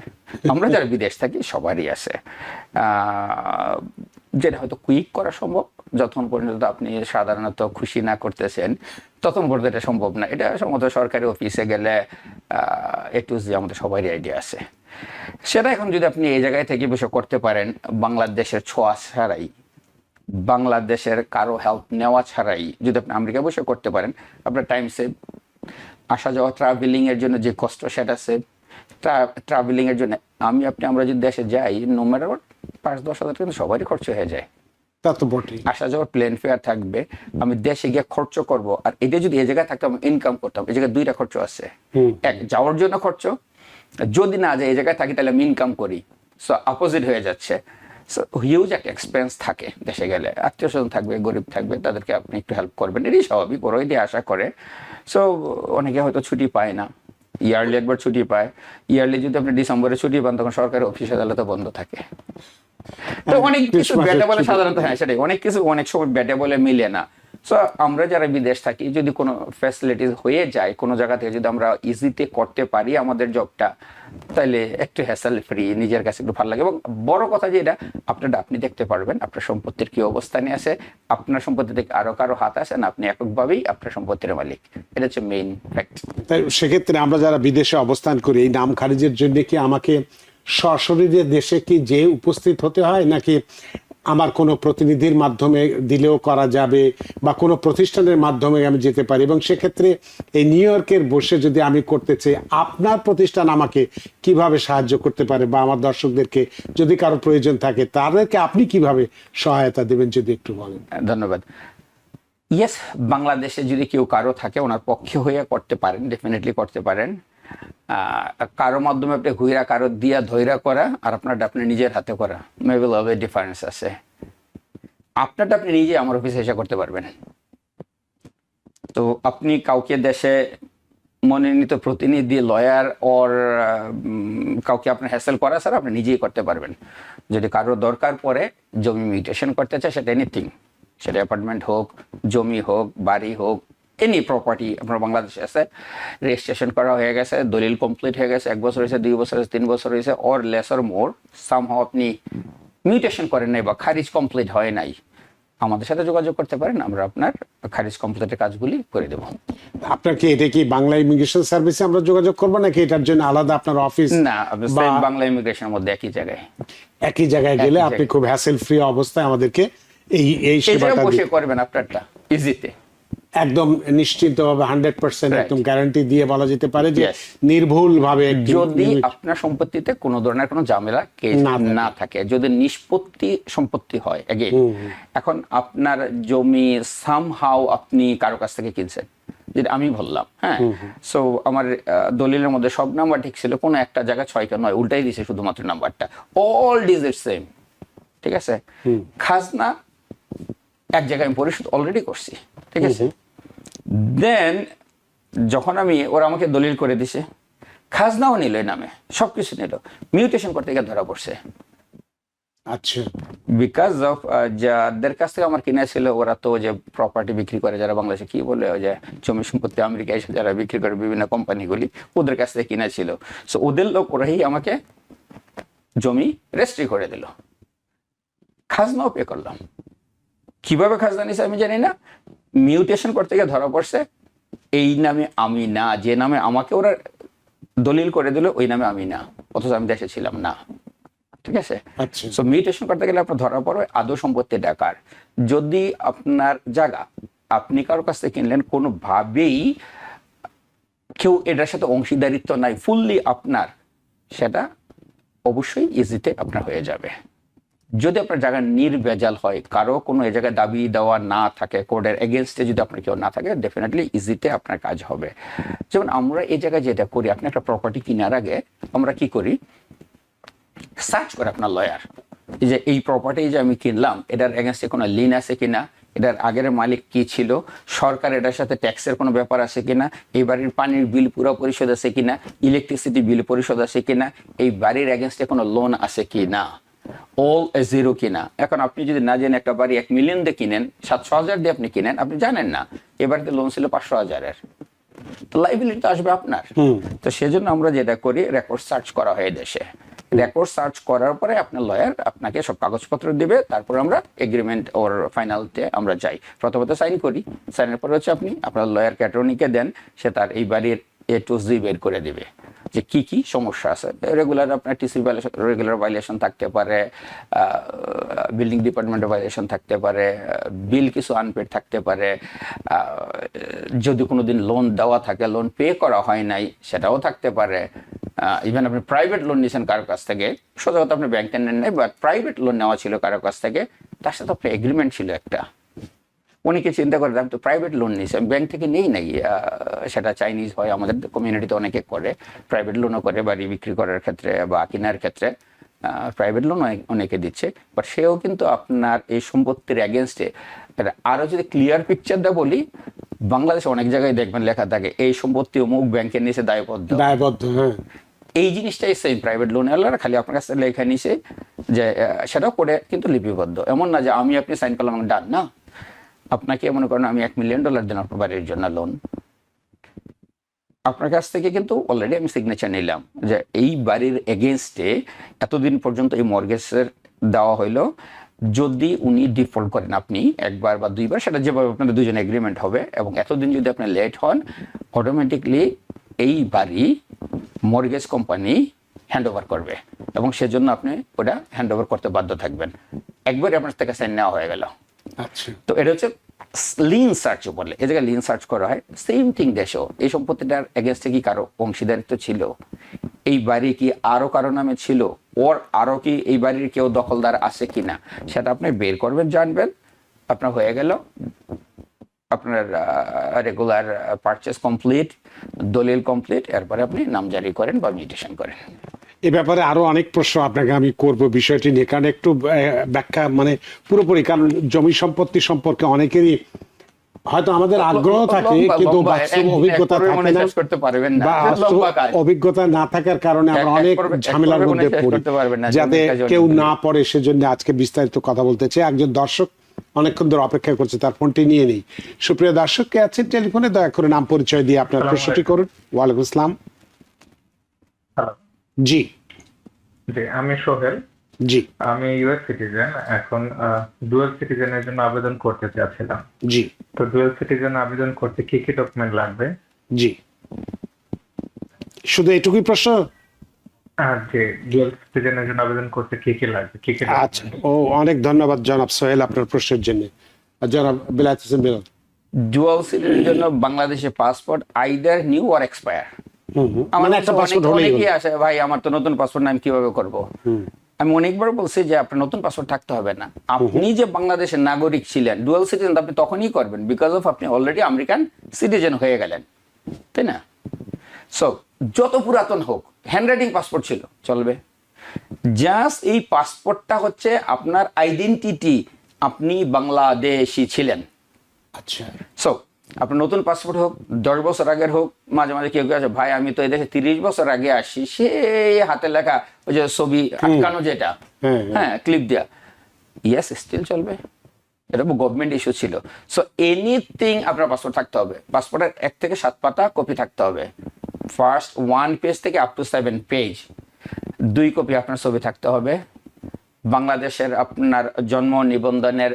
আমরা যারা বিদেশ থাকি সবারই আছে। যেটা হয়তো কুইক করা সম্ভব, যতক্ষণ পর্যন্ত আপনি সাধারণত খুশি না করতেছেন ততক্ষণ পর্যন্ত এটা সম্ভব না। এটা সম্ভবত সরকারি অফিসে গেলে একটু যে আমাদের সবারই আইডিয়া আছে সেটা। এখন যদি আপনি এই জায়গায় থেকে বসে করতে পারেন, বাংলাদেশের ছোঁয়া ছাড়াই, বাংলাদেশের কারো হেল্প নেওয়া ছাড়াই যদি আপনি আমেরিকা বসে করতে পারেন, আপনার টাইম সেভ, আসা যাওয়া ট্রাভেলিং এর জন্য যে কষ্ট সেটা সেভ। ট্রাভেলিং এর জন্য আমরা যদি দেশে যাই, নো ম্যাটার হোয়াট, 5-10 হাজার কিন্তু সবারই খরচ হয়ে যায়। তা তো বটেই। আসা যাওয়ার প্লেন ফেয়ার থাকবে, আমি দেশে গিয়ে খরচ করব, আর এটা যদি এই জায়গায় থাকতাম ইনকাম করতাম, এই জায়গায় 2টা খরচ আছে। এক, যাওয়ার জন্য খরচ, যদি না যায় এই জায়গায় থাকি তাহলে আমি ইনকাম করি, সো অপোজিট হয়ে যাচ্ছে। সো হিউজ একটা এক্সপেন্স থাকে দেশে গেলে, আত্মীয় স্বজন থাকবে, গরিব থাকবে, তাদেরকে আপনি একটু হেল্প করবেন, এটাই স্বাভাবিক, ওরা এটাই আশা করে। সো অনেকে হয়তো ছুটি পায় না, ইয়ারলি একবার ছুটি পায়। ইয়ারলি যদি আপনি ডিসেম্বরে ছুটি পান, তখন সরকারি অফিস আদালতে বন্ধ থাকে। তো অনেক কিছু Christmas-এর ব্যাটে বলে ছুটি। সাধারণত, হ্যাঁ সেটাই, অনেক কিছু অনেক সময় ব্যাটে বলে মিলে না। সো আমরা যারা বিদেশ থাকি, যদি কোনো ফ্যাসিলিটিস হয়ে যায় কোনো জায়গা থেকে, যদি আমরা ইজিতে করতে পারি আমাদের জবটা, তাহলে একটু হ্যাসেল ফ্রি, নিজের কাছে একটু ভালো লাগে। এবং বড় কথা যে এটা আপনি দেখতে পারবেন আপনার সম্পত্তির কি অবস্থানে আছে, আপনার সম্পত্তি থেকে আরো কারো হাত আছে না, আপনি এককভাবেই আপনার সম্পত্তির মালিক। এটা হচ্ছে মেইন ফ্যাক্ট। তাই সেক্ষেত্রে আমরা যারা বিদেশে অবস্থান করি, এই নাম খারিজের জন্য কি আমাকে সশরীরে দেশে কি যে উপস্থিত হতে হয়, নাকি আমার কোনো প্রতিনিধির মাধ্যমে দিলেও করা যাবে, বা কোনো প্রতিষ্ঠানের মাধ্যমে আমি যেতে পারি? এবং সেক্ষেত্রে এই নিউ ইয়র্কের বসে যদি আমি করতে চাই, আপনার প্রতিষ্ঠান আমাকে কিভাবে সাহায্য করতে পারে, বা আমার দর্শকদেরকে যদি কারো প্রয়োজন থাকে তাদেরকে আপনি কিভাবে সহায়তা দেবেন যদি একটু বলেন। ধন্যবাদ। ইয়েস, বাংলাদেশে যদি কেউ কারো থাকে ওনার পক্ষে হয়ে করতে পারেন, ডেফিনেটলি করতে পারেন। কারো মাধ্যমে আপনি ঘুরা, কারো দিয়া ধৈরা করা আর আপনারটা আপনি নিজের হাতে করা, মেবি লাভের ডিফারেন্স আছে। আপনারটা আপনি নিজে আমার অফিসে এসে করতে পারবেন। তো আপনি কাউকে দেশে মনোনীত প্রতিনিধি, লয়ার ওর কাউকে আপনার হ্যাসেল করা ছাড়া আপনি নিজেই করতে পারবেন। যদি কারো দরকার পড়ে জমি মিউটেশন করতে চায়, সেটা এনিথিং, সেটা অ্যাপার্টমেন্ট হোক, জমি হোক, বাড়ি হোক, এনি প্রপার্টি আপনার বাংলাদেশে আছে, রেজিস্ট্রেশন করা হয়ে গেছে, দলিল কমপ্লিট হয়ে গেছে, 1 বছর হয়েছে, 2 বছর হয়েছে, 3 বছর হয়েছে, or less or more, somehow আপনি মিউটেশন করেন নাই বা খারিজ কমপ্লিট হয় নাই, আমাদের সাথে যোগাযোগ করতে পারেন, আমরা আপনার খারিজ কমপ্লিটের কাজগুলি করে দেবো। আপনার কি এটা কি বাংলা ইমিগ্রেশন সার্ভিসে আমরা যোগাযোগ করবো, নাকি এটার জন্য আলাদা আপনার অফিস? না, সেম বাংলা ইমিগ্রেশনের মধ্যে একই জায়গায়, একই জায়গায় গেলে আপনি খুব হ্যাসেল ফ্রি অবস্থায় আমাদেরকে এই এই সেবাটা জায়গায় বসে দিতে- করবেন আপনারটা ইজিতে। একদম নিশ্চিন্তভাবে 100% Right. একদম গ্যারান্টি দিয়ে বলা যেতে পারে যে Yes. নির্ভুল ভাবে যদি আপনার সম্পত্তিতে কোনো ধরনের কোনো ঝামেলা কেস না থাকে, যদি নিষ্পত্তি সম্পত্তি হয়, again, এখন আপনার জমি সামহাও আপনি কারো কাছ থেকে কিনছেন, যেটা আমি বললাম, হ্যাঁ, সো আমার দলিলের মধ্যে সব নাম্বার ঠিক ছিল, কোনো একটা জায়গায় 6 কে 9 উল্টাই দিয়েছে শুধুমাত্র নাম্বারটা, অল ডিজিট সেম, ঠিক আছে। খাজনা এক জায়গায় আমি পরিশোধ অলরেডি করছি, ঠিক আছে। দেন যখন ওরা আমাকে দলিল করে দিছে, খাজনাও নিল এই নামে, সবকিছু নিল, মিউটেশন করতে গিয়ে ধরা পড়ছে। আচ্ছা, বিকজ অফ যাদের কাছ থেকে আমার কিনা ছিল, ওরা তো যে প্রপার্টি বিক্রি করে, যারা বাংলাদেশে কি বলে, ওই যে জমি সম্পত্তি আমেরিকায় এসে যারা বিক্রি করে বিভিন্ন কোম্পানিগুলি, ওদের কাছ থেকে কিনা ছিল। সো ওদের লোক ওরাই আমাকে জমি রেজিস্ট্রি করে দিল, খাজনাও পে করলাম। কিভাবে খাজনা নিছে আমি জানি না, মিউটেশন করতে গিয়ে ধরা পড়ছে, এই নামে আমি না, যে নামে আমাকে ওরা দলিল করে দিল ওই নামে আমি না, অথচ আমি দেশে ছিলাম না, ঠিক আছে। আচ্ছা। সো মিউটেশন করতে গেলে আপনার ধরা পড়বে আদৌ সম্পত্তি ডাকার। যদি আপনার জায়গা আপনি কারোর কাছ থেকে কিনলেন, কোনোভাবেই কেউ এটার সাথে অংশীদারিত্ব নাই, ফুললি আপনার, সেটা অবশ্যই ইজিতে আপনার হয়ে যাবে। যদি আপনার জায়গা নির্ভেজাল হয়, কারো কোনো এই জায়গায় দাবি দেওয়া না থাকে, কোর্টের এগেনস্টে যদি আপনার কেউ না থাকে, ডেফিনেটলি ইজিতে আপনার কাজ হবে। যেমন আমরা এই জায়গায় যেটা করি, আপনি একটা প্রপার্টি কেনার আগে আমরা কি করি, সার্চ করে আপনার লয়ার, যে এই প্রপার্টি যে আমি কিনলাম, এটার এগেনস্টে কোনো লিন আছে কিনা, এটার আগের মালিক কি ছিল, সরকার এটার সাথে ট্যাক্সের কোনো ব্যাপার আছে কিনা, এই বাড়ির পানির বিল পুরো পরিশোধ আছে কিনা, ইলেকট্রিসিটি বিল পরিশোধ আছে কিনা, এই বাড়ির এগেনস্টে কোনো লোন আছে কিনা, অল জিরো কিনা। এখন আপনি যদি না জেনে একটা বাড়ি 1 মিলিয়ন দিয়ে কিনেন, 700,000 দিয়ে আপনি কিনেন, আপনি জানেন না এ বাড়িতে লোন ছিল 500,000-এর, তো লাইবিলিটি তো আসবে আপনার। তো সেজন্য আমরা যেটা করি, রেকর্ড সার্চ করা হয় দেশে, রেকর্ড সার্চ করার পরে আপনার লয়ার আপনাকে সব কাগজপত্র দিবে, তারপর আমরা এগ্রিমেন্ট ওর ফাইনালতে আমরা যাই, প্রথমত সাইন করি, সাইনের পরে হচ্ছে আপনি আপনার লয়ার অ্যাটর্নিকে দেন, সে তার এই বাড়ির A to Z বের করে দিবে যে কি কি সমস্যা আছে। রেগুলার আপনার টিসি ভাইলেশন, রেগুলার ভাইলেশন থাকতে পারে, বিল্ডিং ডিপার্টমেন্টের ভাইলেশন থাকতে পারে, বিল কিছু আনপেড থাকতে পারে, যদি কোনোদিন লোন দেওয়া থাকে, লোন পে করা হয় নাই, সেটাও থাকতে পারে। ইভেন আপনি প্রাইভেট লোন নিয়েছেন কারোর কাছ থেকে, সোজা কথা আপনি ব্যাংকে নেন নাই, বাট প্রাইভেট লোন নেওয়া ছিল কারোর কাছ থেকে, তার সাথে আপনার এগ্রিমেন্ট ছিল একটা। অনেকে চিন্তা করে, আমি তো প্রাইভেট লোন নিয়েছি, আমি ব্যাংক থেকে নেই নাই, সেটা চাইনিজ হয়, আমাদের কমিউনিটিতে অনেকে করে, প্রাইভেট লোনও করে বাড়ি বিক্রি করার ক্ষেত্রে বা কেনার ক্ষেত্রে প্রাইভেট লোন অনেকে দিচ্ছে, বাট সেও কিন্তু আপনার এই সম্পত্তির এগেনস্টে। আরো যদি ক্লিয়ার পিকচারটা বলি, বাংলাদেশে অনেক জায়গায় দেখবেন লেখা থাকে এই সম্পত্তি অমুক ব্যাংকের নিচে দায়বদ্ধ, দায়বদ্ধ, হ্যাঁ, এই জিনিসটাই সেম প্রাইভেট লোন ওয়ালারা খালি আপনার কাছে লেখা নিছে যে সেটাও করে কিন্তু লিপিবদ্ধ, এমন না যে আমি আপনি সাইন করলাম ডান না। আপনাকে মনে করেন আমি $1 মিলিয়ন দেন আপনার বাড়ির জন্য লোন, আপনার কাছ থেকে কিন্তু অলরেডি আমি সিগনেচার নিলাম যে এই বাড়ির এগেনস্টে এতদিন পর্যন্ত এই মর্গেজের দেওয়া হইলো, যদি উনি ডিফল্ট করেন আপনি একবার বা দুইবার, সেটা যেভাবে আপনাদের দুজনে এগ্রিমেন্ট হবে, এবং এতদিন যদি আপনি লেট হন অটোমেটিকলি এই বাড়ি মর্গেজ কোম্পানি হ্যান্ড ওভার করবে, এবং সেজন্য আপনি ওটা হ্যান্ড ওভার করতে বাধ্য থাকবেন। একবারই আপনার থেকে সাইন নেওয়া হয়ে গেল। আচ্ছা, তো এটা হচ্ছে লিন সার্চ বলে, এই জায়গায় লিন সার্চ করা হয়। সেম থিং দেশেও এই সম্পত্তিটার এগেনস্টে কি কারো অংশীদারিত্ব ছিল, এই বাড়ি কি আরো কারো নামে ছিল, ওর আরো কি এই বাড়ির কেউ দখলদার আছে কিনা, সেটা আপনি বের করবেন, জানবেন, আপনার হয়ে গেল, আপনার রেগুলার পারচেস কমপ্লিট, দলিল কমপ্লিট, এরপরে আপনি নামজারি করেন বা মিউটেশন করেন। এ ব্যাপারে আরো অনেক প্রশ্ন আপনাকে আমি করব বিষয়টি নিয়ে, কারণ একটু ব্যাখ্যা মানে পুরোপুরি, কারণ জমি সম্পত্তি সম্পর্কে অনেকেরই হয়তো আমাদের আগ্রহ থাকে কিন্তু বাস্তব অভিজ্ঞতা থাকে না, বা অভিজ্ঞতা না থাকার কারণে আমরা অনেক ঝামেলার মধ্যে পড়ি। যাতে কেউ না পড়ে সেজন্য আজকে বিস্তারিত কথা বলতে চাই। একজন দর্শক অনেকক্ষণ ধরে অপেক্ষা করছে, তার ফোনটি নিয়ে নেই। সুপ্রিয় দর্শক কে আছেন টেলিফোনে, দয়া করে নাম পরিচয় দিয়ে আপনার প্রশ্নটি করুন। ওয়ালাইকুম আসসালাম। জি জি, আমি সোহেল। জি আমি ইউএস সিটিজেন। এখন ডুয়াল সিটিজেনের জন্য আবেদন করতে চাচ্ছিলাম। জি তো ডুয়াল সিটিজেন আবেদন করতে কি কি ডকুমেন্ট লাগবে? জি, শুধু এটুকুই প্রশ্ন? আর যে ডুয়াল সিটিজেনের জন্য আবেদন করতে কি কি লাগবে, কি কি আচ্ছা, ও অনেক ধন্যবাদ জনাব সোহেল আপনার প্রশ্নের জন্য। জনাব বিলাত হোসেন বিলাল। ডুয়াল সিটিজেনের জন্য বাংলাদেশে passport either new or expire. মানে একটা পাসপোর্ট হলেই অনেকেই আসে, ভাই আমার তো নতুন পাসপোর্ট আমি কিভাবে করব? আমি অনেকবার বলছি যে আপনার নতুন পাসপোর্ট থাকতে হবে না। আপনি যে বাংলাদেশের নাগরিক ছিলেন, ডুয়াল সিটিজেন আপনি তখনই করবেন বিকজ অফ আপনি অলরেডি আমেরিকান সিটিজেন হয়ে গেলেন, তাই না? সো যত পুরাতন হোক, হ্যান্ডরাইটিং পাসপোর্ট ছিল চলবে। জাস্ট এই পাসপোর্টটা হচ্ছে আপনার আইডেন্টিটি, আপনি বাংলাদেশি ছিলেন। আচ্ছা, সো আপনার নতুন পাসপোর্ট হোক, 10 বছর আগের হোক, মাঝে মাঝে কেউ কেউ আছে ভাই আমি তো এই দেশে 30 বছর আগে আসি, সেই হাতে লেখা ওই যে ছবি আটকানো যেটা, হ্যাঁ ক্লিপ দেয়া, ইয়েস স্টিল চলবে। এটা গভর্নমেন্ট ইস্যু ছিল। সো এনিথিং আপনার পাসপোর্ট থাকতে হবে। পাসপোর্টের 1 থেকে 7 পাতা কপি থাকতে হবে, ফার্স্ট 1 পেজ থেকে আপ টু 7 পেজ। 2 কপি আপনার ছবি থাকতে হবে। বাংলাদেশের আপনার জন্ম নিবন্ধনের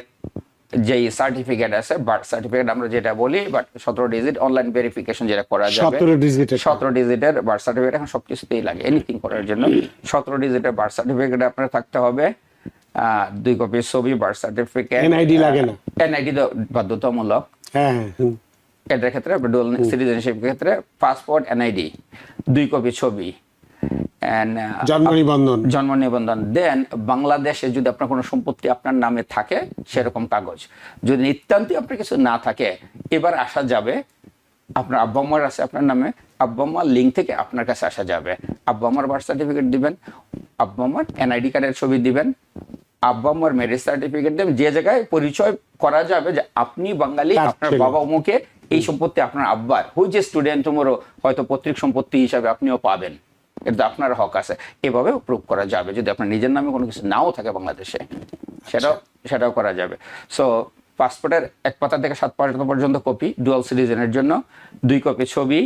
যেই সার্টিফিকেট আছে, বার্থ সার্টিফিকেট আমরা যেটা বলি, বাট 17 ডিজিট অনলাইন ভেরিফিকেশন যেটা করা যাবে, 17 ডিজিটের বার্থ সার্টিফিকেট এখন সবকিছুতেই লাগে এনিথিং করার জন্য। 17 ডিজিটের বার্থ সার্টিফিকেট আপনার থাকতে হবে। 2 কপি ছবি, বার্থ সার্টিফিকেট। এনআইডি লাগে না? এনআইডি তো বাধ্যতামূলক হ্যাঁ, এটার ক্ষেত্রে, ডুয়াল সিটিজেনশিপের ক্ষেত্রে পাসপোর্ট, এনআইডি, 2 কপি ছবি, জন্ম নিবন্ধন। দেন বাংলাদেশে যদি আপনার কোনো সম্পত্তি আপনার নামে থাকে সেরকম কাগজ, যদি নিতান্তই আপনার কিছু না থাকে, এবার আসা যাবে আপনার আব্বা আম্মার আছে আপনার নামে, আব্বা আম্মার লিঙ্ক থেকে আপনার কাছে আসা যাবে। আব্বা আম্মার বার্থ সার্টিফিকেট দিবেন, আব্বা আম্মার এনআইডি কার্ডের ছবি দিবেন, আব্বা আম্মার ম্যারেজ সার্টিফিকেট দেবেন, যে জায়গায় পরিচয় করা যাবে যে আপনি বাঙালি, আপনার বাবা মুখে এই সম্পত্তি আপনার আব্বার, হুইচ ইজ স্টুডেন্ট টুমরো, হয়তো পৈতৃক সম্পত্তি হিসাবে আপনিও পাবেন, এটা আপনার হক আছে। এভাবে প্রুভ করা যাবে যদি আপনার নিজের নামে কোনো কিছু নাও থাকে বাংলাদেশে, সেটাও করা যাবে। সো পাসপোর্টের 1 পাতা থেকে 7 পাতা পর্যন্ত কপি ডুয়াল সিটিজেনের জন্য, 2 কপি ছবি,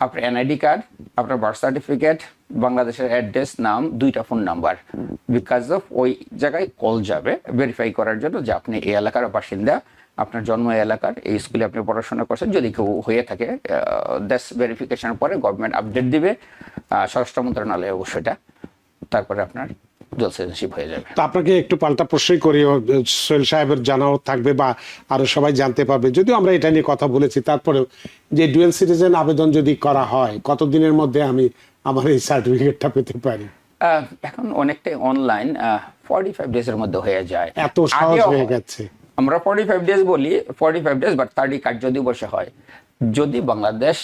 আপনার এনআইডি কার্ড, আপনার বার্থ সার্টিফিকেট, বাংলাদেশের অ্যাড্রেস, নাম, 2টা ফোন নাম্বার, বিকজ অফ ওই জায়গায় কল যাবে ভেরিফাই করার জন্য যে আপনি এই এলাকার বাসিন্দা, আপনার জন্ম এলাকার, এই স্কুলে আপনি পড়াশোনা করছেন। যদি কেউ হয়ে থাকে দেশ ভেরিফিকেশনের পরে গভর্নমেন্ট আপডেট দিবে, স্বরাষ্ট্র মন্ত্রণালয় অবশ্যইটা, তারপরে আপনার ডুয়াল সিটিজেনশিপ হয়ে যাবে। তো আপনাকে একটু পাল্টা প্রশ্নই করি, সোহেল সাহেবের জানাও থাকবে বা আরো সবাই জানতে পারবে, যদিও আমরা এটা নিয়ে কথা বলেছি, তারপরেও যে ডুয়াল সিটিজেন আবেদন যদি করা হয়, কতদিনের মধ্যে আমি আমার এই সার্টিফিকেটটা পেতে পারি? এখন অনেকটাই অনলাইন, 45 ডেজের মধ্যে হয়ে যায়। এত সহজ হয়ে গেছে। আমরা 45 ডেজ বলি, 45 ডেজ, বাট 30 কার্যদিবসে হয়। যদি বাংলাদেশ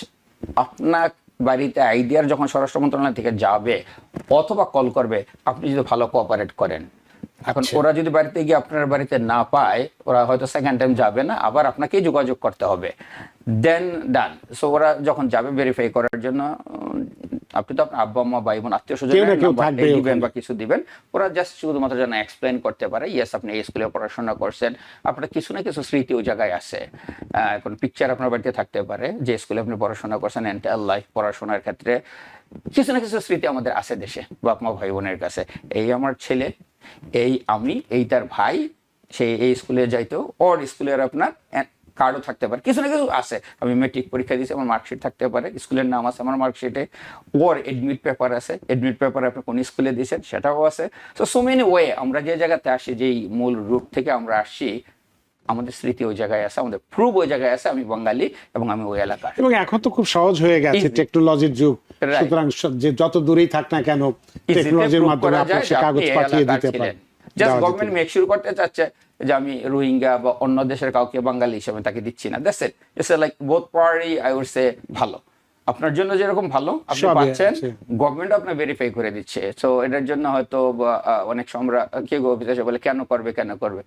আপনার বাড়িতে আইডিয়ার যখন স্বরাষ্ট্র মন্ত্রণালয় থেকে যাবে অথবা কল করবে, আপনি যদি ভালো কোঅপারেট করেন, এখন ওরা যদি বাড়িতে গিয়ে আপনার বাড়িতে না পায়, ওরা হয়তো সেকেন্ড টাইম যাবে না, আবার আপনাকেই যোগাযোগ করতে হবে, দেন ডান। সো ওরা যখন যাবে ভেরিফাই করার জন্য আপনি তো আপনার আব্বা আম্মা ভাই বোন আত্মীয় কেউ না কেউ স্বজন থাকবে দিবেন ওখানে। বা কিছু দিবেন, ওরা জাস্ট শুধুমাত্র যেন এক্সপ্লেন করতে পারে ইয়েস আপনি এই স্কুলে পড়াশোনা করছেন, আপনার কিছু না কিছু স্মৃতি ওই জায়গায় আছে। এখন পিকচার আপনার বাড়িতে থাকতে পারে যে স্কুলে আপনি পড়াশোনা করছেন, এন্টায়ার লাইফ পড়াশোনার ক্ষেত্রে কিছু না কিছু স্মৃতি আমাদের আছে দেশে বাপ মা ভাই বোনের কাছে। এই আমার ছেলে, এই আমি, এই তার ভাই, সে এই স্কুলে যাইতো, ওর স্কুলের আপনার কার্ডও থাকতে পারে, কিছু না কিছু আছে। আমি মেট্রিক পরীক্ষা দিয়েছি, আমার মার্কশিট থাকতে পারে, স্কুলের নাম আছে আমার মার্কশিটে, ওর এডমিট পেপার আছে, এডমিট পেপারে আপনি কোন স্কুলে দিয়েছেন সেটাও আছে। সো মেনি ওয়ে আমরা যে জায়গাতে আসি, যেই মূল রূপ থেকে আমরা আসছি, আমাদের স্মৃতি ওই জায়গায় আছে, আমাদের প্রুফ ওই জায়গায় আছে, আমি বাঙালি এবং আমি ওই এলাকার। এবং এখন তো খুব সহজ হয়ে গেছে, Easy. টেকনোলজির যুগ, Right. সুতরাং যে যত দূরেই থাক না কেন টেকনোলজির মাধ্যমে আপনি সে কাগজ পাঠিয়ে দিতে পারেন। জাস্ট দেওয়া যেতে গভর্নমেন্ট মেক শিওর করতে চাচ্ছে যে আমি রোহিঙ্গা বা অন্য দেশের কাউকে বাঙালি হিসেবে তাকে দিচ্ছি না। That's it. It's like both party I would say ভালো। আপনার জন্য যেরকম ভালো আপনি সবই পাচ্ছেন, আছে। গভর্নমেন্ট আপনার ভেরিফাই করে দিচ্ছে। সো এটার জন্য হয়তো অনেক সময় কেউ অফিসে বলে কেন করবে,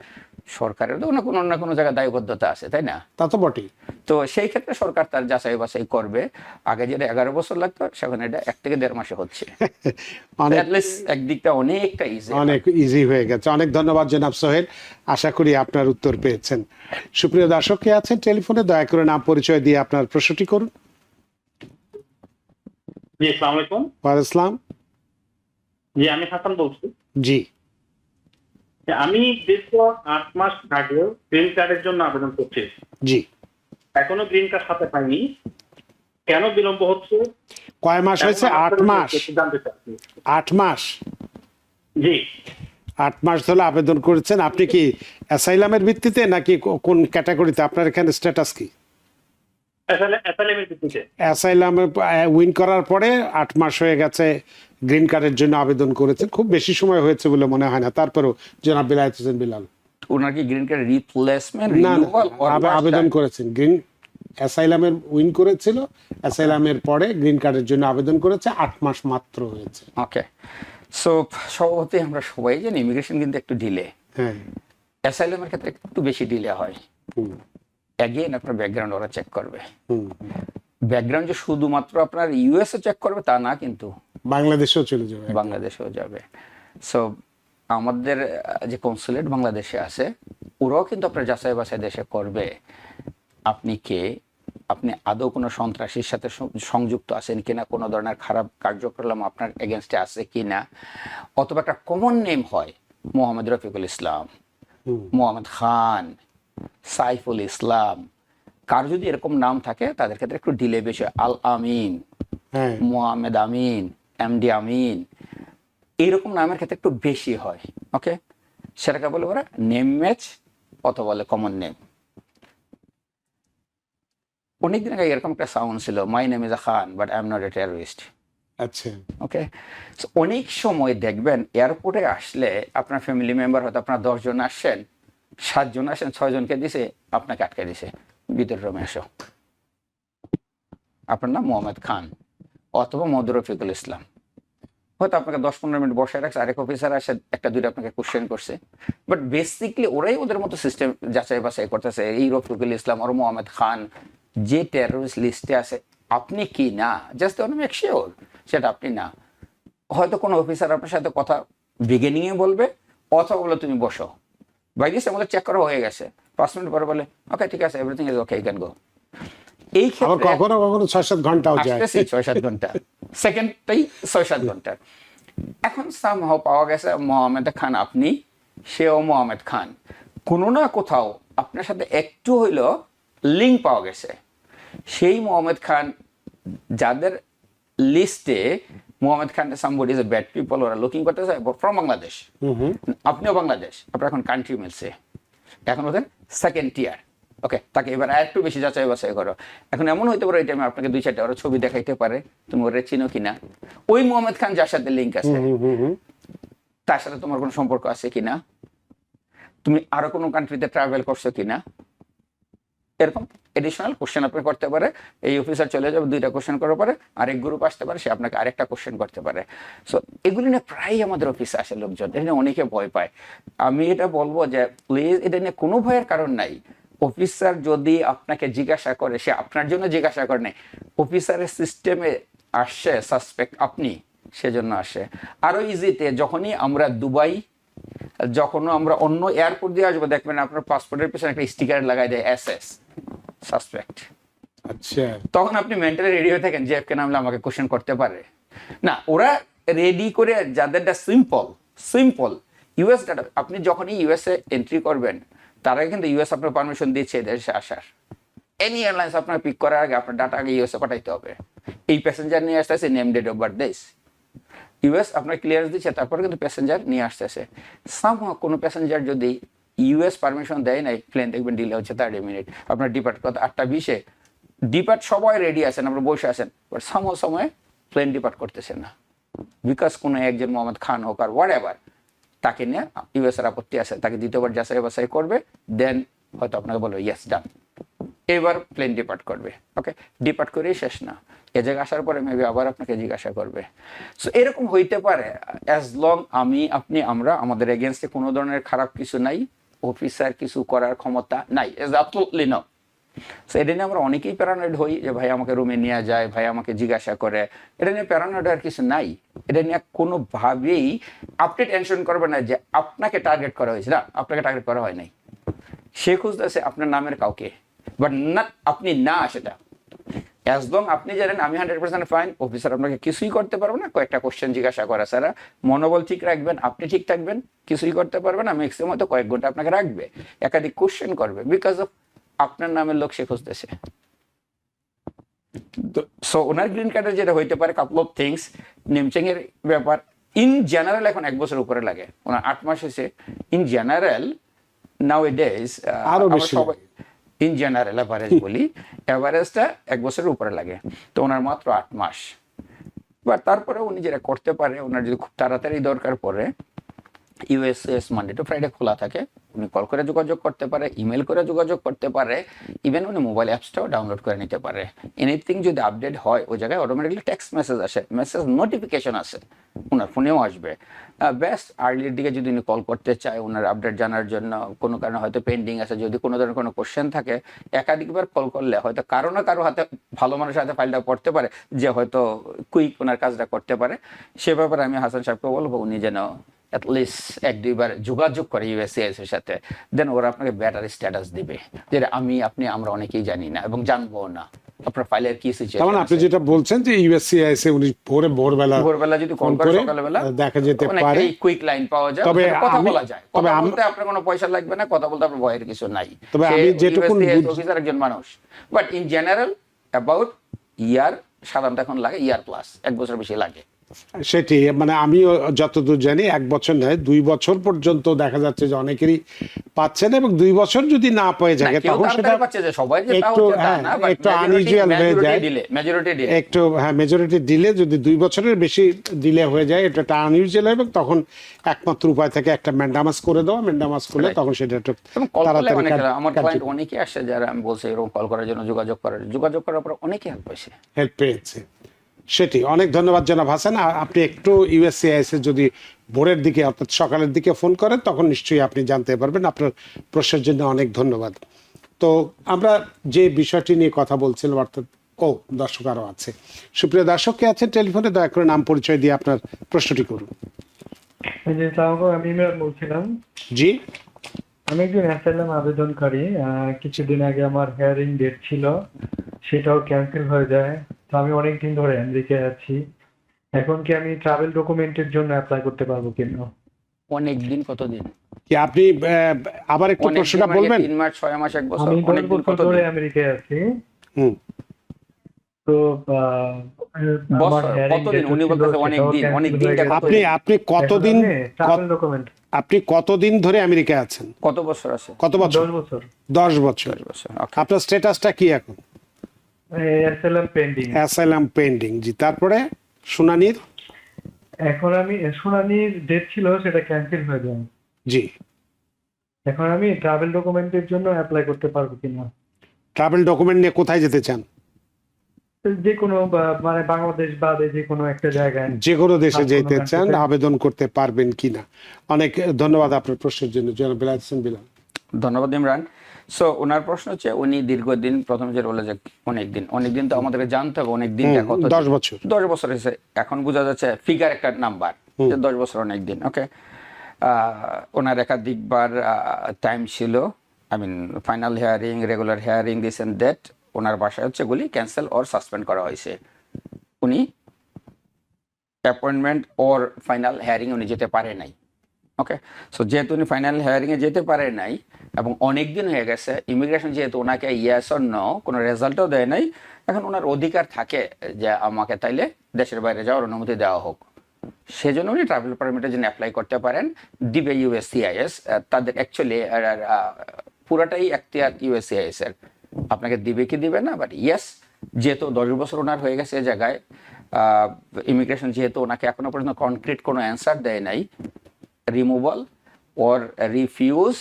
সরকারের তো কোনো না কোনো জায়গায় দায়বদ্ধতা আছে, তাই না? তা তো বটেই। তো সেই ক্ষেত্রে সরকার তার যাচাই বাছাই করবে। আগে যেটা 11 বছর লাগতো, সেখানে এটা 1 থেকে 1.5 মাসে হচ্ছে। অনেক অ্যাটলিস্ট একদিকটা অনেকটা ইজি। অনেক ইজি হয়ে গেছে। অনেক ধন্যবাদ জনাব সোহেল, আশা করি আপনার উত্তর পেয়েছেন। সুপ্রিয় দর্শক কে আছেন টেলিফোনে, দয়া করে নাম পরিচয় দিয়ে আপনার প্রশ্নটি করুন। জি, আসসালামু আলাইকুম। ওয়ালাইকুম আসসালাম। জি, আমি হাসান বলছি। জি আমি দীর্ঘ 8 মাস আগে গ্রিন কার্ডের জন্য আবেদন করছি। জি, এখনো গ্রিন কার্ড হাতে পাইনি, কেন বিলম্ব হচ্ছে? কয় মাস হয়েছে? এমন 8 মাস। একটু জানতে চাচ্ছি। 8 মাস। জি, 8 মাস ধরে আবেদন করেছেন। আপনি কি অ্যাসাইলামের ভিত্তিতে নাকি কোন ক্যাটাগরিতে? আপনার এখানে স্ট্যাটাস কি? অ্যাসাইলামের ভিত্তিতে। অ্যাসাইলামে উইন করার পরে 8 মাস হয়ে গেছে, গ্রিন কার্ডের জন্য আবেদন করেছেন। খুব বেশি সময় হয়েছে বলে মনে হয় না। তারপরেও জনাব বিলায়েত হোসেন বিলাল, ওনার কি গ্রিন কার্ড রিপ্লেসমেন্ট, না রিনিউয়াল আবেদন করেছেন, গ্রিন অ্যাসাইলামের উইন করেছিল, অ্যাসাইলামের পরে গ্রিন কার্ডের জন্য আবেদন করেছে, 8 মাস মাত্র হয়েছে। ওকে। সো স্বভাবতই আমরা সবাই জানি ইমিগ্রেশন কিন্তু একটু ডিলে, হ্যাঁ। অ্যাসাইলামের ক্ষেত্রে একটু বেশি ডিলে হয়। হুম, অ্যাগেন আপনার ব্যাকগ্রাউন্ড ওরা চেক করবে। হুম। ব্যাকগ্রাউন্ড যে শুধুমাত্র আপনার ইউএসএ চেক করবে তা না, কিন্তু বাংলাদেশেও চলে যাবে। বাংলাদেশেও যাবে। সো আমাদের যে কনসুলেট বাংলাদেশে আছে, ওরাও কিন্তু আপনার যাচাই বাছাই দেশে করবে আপনি কে, আপনি আদৌ কোনো সন্ত্রাসীর সাথে সংযুক্ত আছেন কিনা, কোনো ধরনের খারাপ কার্যক্রম আপনার এগেনস্টে আছে কিনা, অথবা একটা কমন নেম হয় মোহাম্মদ রফিকুল ইসলাম, মোহাম্মদ খান, সাইফুল ইসলাম, কার যদি এরকম নাম থাকে তাদের ক্ষেত্রে একটু ডিলে বেশি হয়। আল আমিন, হ্যাঁ। মোহাম্মদ আমিন, এমডি আমিন, এইরকম নামের ক্ষেত্রে একটু বেশি হয়। ওকে, সেটাকে বলে ওরা নেম ম্যাচ অথবা বলে কমন নেম। অনেকদিন আগে এরকম একটা সাউন্ড ছিল, my name is a Khan but I am not a terrorist. আচ্ছা। ওকে, অনেক সময় দেখবেন এয়ারপোর্টে আসলে আপনার ফ্যামিলি মেম্বার হয়তো আপনার 10 জন আসছেন, 7 জন আসেন, 6 জনকে দিছে, আপনাকে আটকে দিছে, ভিতর রুমে এসো, আপনার নাম মোহাম্মদ খান অথবা মোহাম্মদ রফিকুল ইসলাম। হয়তো আপনাকে 10-15 মিনিট বসায় রাখছে, আরেক অফিসার আসে 1-2টা আপনাকে কোশ্চেন করছে, বাট বেসিকলি ওরাই ওদের মতো সিস্টেম যাচাই বাছাই করতেছে। এই রফিকুল ইসলাম আর মোহাম্মদ খান যে টেররিস্ট লিস্টে আছে, আপনি কি না, জাস্ট মেক শিওর সেটা আপনি না। হয়তো কোনো অফিসার আপনার সাথে কথা বিগিনিং এ বলবে, অথবা বলে তুমি বসো, বাই দিস আমাদের চেক করা হয়ে গেছে, 5 মিনিট পরে বলে ওকে ঠিক আছে, everything is okay, you can go. এই আবার ক্ষেত্রে কখনো কখনো 6-7 ঘন্টাও যায়। 6-7 ঘন্টা, সেকেন্ডটাই 6-7 ঘন্টা। এখন সামহাও পাওয়া গেছে মোহাম্মদ খান আপনি, সেও মোহাম্মদ খান, কোনো না কোথাও আপনার সাথে একটু হইলো লিঙ্ক পাওয়া গেছে। সেই মোহাম্মদ খান যাদের লিস্টে Mohammad Khan somebody is a bad people, ওরা লুকিং করতেছে ফ্রম বাংলাদেশ, আপনিও বাংলাদেশ, আপনার এখন কান্ট্রি মিলছে, এখন ওদের সেকেন্ড টিয়ার। ওকে, তাকে এবার আর একটু বেশি যাচাই বাছাই করো। এখন এমন হইতে পারে এই টাইমে আপনাকে 2-4টা ওরা ছবি দেখাইতে পারে, তুমি ওরা চিনো কিনা, ওই মোহাম্মদ খান যার সাথে লিঙ্ক আছে তার সাথে তোমার কোনো সম্পর্ক আছে কিনা, তুমি আরো কোনো কান্ট্রিতে ট্রাভেল করছো কিনা, এরকম এডিশনাল কোশ্চেন আপনি করতে পারে। এই অফিসার চলে যাবে, 2টা কোশ্চেন করার পরে আরেক গ্রুপ আসতে পারে, সে আপনাকে আরেকটা কোশ্চেন করতে পারে। সো এগুলি নিয়ে প্রায় আমাদের অফিসে আসে লোকজন, এটা নিয়ে অনেকে ভয় পায়। আমি এটা বলবো যে প্লিজ এটা নিয়ে কোনো ভয়ের কারণ নাই। অফিসার যদি আপনাকে জিজ্ঞাসা করে, সে আপনার জন্য জিজ্ঞাসা করে নাই, অফিসারের সিস্টেমে আসছে সাসপেক্ট আপনি, সেজন্য আসে। আরো ইজিতে যখনই আমরা দুবাই, যখন আমরা অন্য এয়ারপোর্ট দিয়ে আসবো, দেখবেন আপনার পাসপোর্টের পিছনে একটা স্টিকার লাগাই দেয় এসএস, সাসপেক্ট। আচ্ছা, তখন আপনি মেন্টালি রেডি হয়ে থাকেন যে কে নামলে আমাকে কোশ্চেন করতে পারে না। ওরা রেডি করে যাদেরটা সিম্পল ইউএস ডাটা, আপনি যখনই ইউএসএ এন্ট্রি করবেন তার আগে কিন্তু ইউএস আপনার পারমিশন দিচ্ছে দেশে আসার। এনি এয়ারলাইন্স আপনার পিক করার আগে আপনার ডাটা আগে ইউএসএ পাঠাইতে হবে। এই প্যাসেঞ্জার নিয়ে আসতেছে, name, date of birth this, US আপনার ক্লিয়ারেন্স দিচ্ছে, তারপরে কিন্তু প্যাসেঞ্জার নিয়ে আসতেছে। কোনো প্যাসেঞ্জার যদি ইউএস পারমিশন দেয় নাই, প্লেন দেখবেন ডিলে হচ্ছে 30 মিনিট। আপনার ডিপার্ট কত 8:20, ডিপার্ট সবাই রেডি আছেন, আপনার বসে আছেন, বাট সময় প্লেন ডিপার্ট করতেছেন না, বিকজ কোনো একজন মোহাম্মদ খান হোক আর হোয়াট এভার, তাকে নিয়ে ইউএস এর আপত্তি আছে, তাকে দ্বিতীয়বার যাচাই বাছাই করবে, দেন হয়তো আপনাকে বলবে ইয়েস ডান, এবার প্লেন ডিপার্ট করবে। ওকে, ডিপার্ট করেই শেষ না, এ জায়গায় আসার পরে মেবি আবার আপনাকে জিজ্ঞাসা করবে। সো এরকম হইতে পারে, অ্যাজ লং আমরা আমাদের এগেনস্টে কোনো ধরনের খারাপ কিছু নাই, অফিসার কিছু করার ক্ষমতা নাই, অ্যাবসলিউটলি নো। সো এটা নিয়ে আমরা অনেকেই প্যারানয়েড হই যে ভাই আমাকে রুমে নিয়ে যায়, ভাই আমাকে জিজ্ঞাসা করে। এটা নিয়ে প্যারানয়েড আর কিছু নাই। এটা নিয়ে কোনোভাবেই আপনি টেনশন করবেন না যে আপনাকে টার্গেট করা হয়েছে, না, আপনাকে টার্গেট করা হয় নাই। সে খুঁজতেছে আপনার নামের কাউকে, বাট না আপনি না, সেটা অ্যাজ লং আপনি জানেন আমি 100% ফাইন, অফিসার আপনাকে কিছুই করতে পারবে না, কয়েকটা কোশ্চেন জিজ্ঞাসা করা ছাড়া। মনোবল ঠিক রাখবেন, আপনি ঠিক থাকবেন, কিছুই করতে পারবে না, ম্যাক্সিমাম হয়তো কয়েক ঘন্টা আপনাকে রাখবে, একাধিক কোশ্চেন করবে, বিকজ অফ আপনার নামের লোক সে খুঁজতেছে। সো ওনার গ্রিন কার্ডের যেটা হইতে পারে কাপল অফ থিংস, নেমচেং এর ব্যাপার ইন জেনারেল এখন 1 বছর উপরে লাগে, ওনার 8 মাস হয়েছে in general. Now A days আরো বেশি ইন জেনারেল এভারেজ বলি, এভারেজটা 1 বছরের উপরে লাগে, তো ওনার মাত্র 8 মাস। বাট তারপরে উনি যেটা করতে পারে, ওনার যদি খুব তাড়াতাড়ি দরকার পড়ে, ইউএসএস মানডে টু ফ্রাইডে খোলা থাকে, উনি কল করে যোগাযোগ করতে পারে, ইমেল করে যোগাযোগ করতে পারে, ইভেন উনি মোবাইল অ্যাপসটাও ডাউনলোড করে নিতে পারে। এনিথিং যদি আপডেট হয় ওই জায়গায় অটোমেটিকলি টেক্সট মেসেজ আসে, মেসেজ নোটিফিকেশন আসে, ওনার ফোনেও আসবে। বেস্ট আর্লির দিকে যদি উনি কল করতে চায় ওনার আপডেট জানার জন্য, কোনো কারণে হয়তো পেন্ডিং আছে, যদি কোনো ধরনের কোনো কোশ্চেন থাকে, একাধিকবার কল করলে হয়তো কারো না কারো হাতে, ভালো মানুষের হাতে ফাইলটা পড়তে পারে, যে হয়তো কুইক ওনার কাজটা করতে পারে। সে ব্যাপারে আমি হাসান সাহেবকে বলবো উনি যেন অ্যাটলিস্ট 1-2 বার যোগাযোগ করে ইউএসসিআইএস এর সাথে, দেন ওরা আপনাকে ব্যাটারি স্ট্যাটাস দিবে, যেটা আমরা অনেকেই জানি না এবং জানবো না আপনার ফাইলের কি সিচুয়েশন। তার মানে আপনি যেটা বলছেন যে ইউএসসিআইএস উনি ভোরবেলা যদি কল করে সকালবেলা দেখা যেতে পারে, এই কুইক লাইন পাওয়া যায়, তবে কথা বলা যায়, তবে কথা বলতে আপনার কোনো পয়সা লাগবে না, কথা বলতে আপনার ভয়ের কিছু নাই। তবে আমি যেটুকু অফিসার একজন মানুষ, বাট ইন জেনারেল অ্যাবাউট ইয়ার, সাধারণত এখন লাগে ইয়ার প্লাস, 1 বছর বেশি লাগে। সেটি মানে আমি যতদূর জানি 1 বছর নয় 2 বছর পর্যন্ত দেখা যাচ্ছে যে অনেকেরই পাচ্ছেন, এবং 2 বছর যদি না পেয়ে যায় তখন সেটা একটু আনইউজুয়াল হয়ে যায়, মেজরিটি ডিলে যদি 2 বছরের বেশি ডিলে হয়ে যায়, এটা একটা আনইউজুয়াল, এবং তখন একমাত্র উপায় থাকে একটা ম্যান্ডামাস করে দেওয়া, ম্যান্ডামাস করলে তখন সেটা একটু তাড়াতাড়ি। আমার ক্লায়েন্ট অনেকেই আসছে যারা আমি বলছি এরকম কল করার জন্য, যোগাযোগ করার পর অনেকেই হেল্প পেয়েছে। সেটি অনেক ধন্যবাদ জনাব হাসান। আপনি একটু ইউএসসিআইএস এর যদি ভোরের দিকে অর্থাৎ সকালের দিকে ফোন করেন তখন নিশ্চয়ই আপনি জানতে পারবেন। আপনার প্রশ্নের জন্য অনেক ধন্যবাদ। তো আমরা যে বিষয়টি নিয়ে কথা বলছিলাম, অর্থাৎ দর্শক আরো আছে, সুপ্রিয় দর্শক কে আছেন টেলিফোনে, দয়া করে নাম পরিচয় দিয়ে আপনার প্রশ্নটি করুন। আমি ইমরান বলছিলাম। জি, আমি একজন অ্যাসাইলাম আবেদনকারী। কিছুদিন আগে আমার হিয়ারিং ডেট ছিল, সেটাও ক্যান্সেল হয়ে যায়। তো আমি অনেকদিন ধরে আমেরিকায় আছি, এখন কি আমি ট্রাভেল ডকুমেন্টের জন্য অ্যাপ্লাই করতে পারবো কিনা? অনেকদিন? কতদিন? কি আপনি আবার একটু প্রশ্নটা বলবেন? 3 মাস, 6 মাস, 1 বছর? আমি 10 বছর ধরে আমেরিকায় আছি। তো আপনি কতদিন ধরে আমেরিকায় আছেন? কত বছর আছে? কত বছর? 10 বছর। আপনার স্ট্যাটাসটা কি এখন? Asylum pending. জি, তারপরে শুনানির? এখন আমি শুনানির ডেট ছিল, সেটা ক্যান্সেল হয়ে যায়। জি, এখন আমি ট্রাভেল ডকুমেন্টের জন্য অ্যাপ্লাই করতে পারবো কিনা? ট্রাভেল ডকুমেন্ট নিয়ে কোথায় যেতে চান? যে কোনো মানে বাংলাদেশ বাদে যে কোনো একটা জায়গায়, যে কোনো দেশে যেতে চান, আবেদন করতে পারবেন কিনা? অনেক ধন্যবাদ আপনার প্রশ্নের জন্য জনাব বিলাল হোসেন বিলাল। ধন্যবাদ ইমরান। সো ওনার প্রশ্ন হচ্ছে উনি দীর্ঘদিন, প্রথম যে বলে যে অনেকদিন তো আমাদেরকে জানতে হবে অনেক দিন, কত 10 বছর। 10 বছর হয়েছে, এখন বোঝা যাচ্ছে ফিগার একটা নাম্বার, 10 বছর অনেক দিন। ওকে, ওনার একাধিকবার টাইম ছিল, I mean final hearing, regular hearing, this and that, ওনার বাসায় হচ্ছে গুলি ক্যান্সেল অর সাসপেন্ড করা হয়েছে। উনি অ্যাপয়েন্টমেন্ট ওর ফাইনাল হিয়ারিং উনি যেতে পারে নাই। ওকে, সো যেহেতু উনি ফাইনাল হিয়ারিংয়ে যেতে পারে নাই এবং অনেক দিন হয়ে গেছে, ইমিগ্রেশন যেহেতু ওনাকে ইয়েস অর নো কোনো রেজাল্টও দেয় নাই, এখন ওনার অধিকার থাকে যে আমাকে তাইলে দেশের বাইরে যাওয়ার অনুমতি দেওয়া হোক। সেজন্য উনি ট্রাভেল পারমিটের জন্য অ্যাপ্লাই করতে পারেন, দিবে ইউএসসিআইএস। তাদের অ্যাকচুয়ালি পুরাটাই এখতিয়ার ইউএসসিআইএস এর, আপনাকে দিবে কি দিবে না, বাট ইয়েস, যেহেতু 10 বছর ওনার হয়ে গেছে এই জায়গায়, ইমিগ্রেশন যেহেতু ওনাকে এখনো পর্যন্ত কনক্রিট কোনো অ্যান্সার দেয় নাই, রিমুভাল ওর রিফিউজ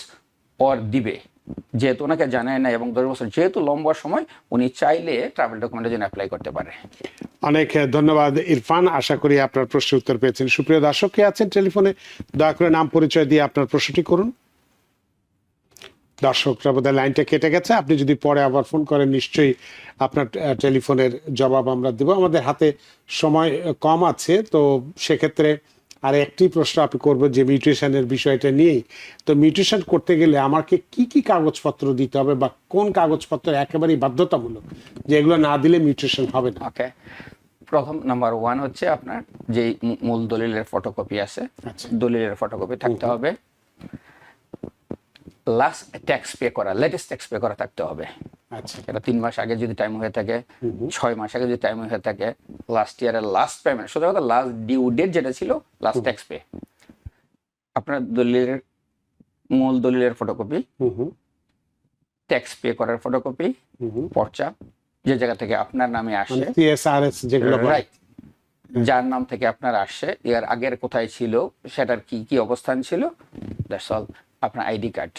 ওর দিবে, যেহেতু ওনাকে জানায় না এবং 10 বছর যেহেতু লম্বা সময়, উনি চাইলে ট্রাভেল ডকুমেন্টের জন্য অ্যাপ্লাই করতে পারে। অনেক ধন্যবাদ ইরফান, আশা করি আপনার প্রশ্নের উত্তর পেয়েছেন। সুপ্রিয় দর্শক কে আছেন টেলিফোনে, দয়া করে নাম পরিচয় দিয়ে আপনার প্রশ্নটি করুন। দর্শকরা বোধহয় লাইনটা কেটে গেছে, আপনি যদি পরে আবার ফোন করেন নিশ্চয়ই আপনার টেলিফোনের জবাব আমরা দেব। আমাদের হাতে সময় কম আছে, তো সেক্ষেত্রে আর একটি প্রশ্ন আপনি করবো যে মিউটেশনের বিষয়টা নিয়েই। তো মিউটেশন করতে গেলে আমাকে কি কি কাগজপত্র দিতে হবে, বা কোন কাগজপত্র একেবারেই বাধ্যতামূলক যে এগুলো না দিলে মিউটেশন হবে না? ওকে, প্রথম নাম্বার 1 হচ্ছে আপনার যে মূল দলিলের ফটোকপি আছে, আচ্ছা। দলিলের ফটোকপি থাকতে হবে। লাস্ট ট্যাক্স পে করা, লেটেস্ট ট্যাক্স পে করা থাকতে হবে। আচ্ছা, এটা 3 মাস আগে যদি টাইম হয়ে থাকে, 6 মাস আগে যদি টাইম হয়ে থাকে, লাস্ট ইয়ারের লাস্ট পেমেন্ট, সোজা কথা লাস্ট ডিউ ডেট যেটা ছিল, লাস্ট ট্যাক্স পে। আপনার দলিলের মূল দলিলের ফটোকপি, ট্যাক্স পে করার ফটোকপি, পর্চা যে জায়গা থেকে আপনার নামে আসে, সিএসআরএস যেগুলো বলে। রাইট, যার নাম থেকে আপনার আসছে, এর আগের কোথায় ছিল, সেটার কি কি অবস্থান ছিল, দ্যাটস অল। আপনার ID card,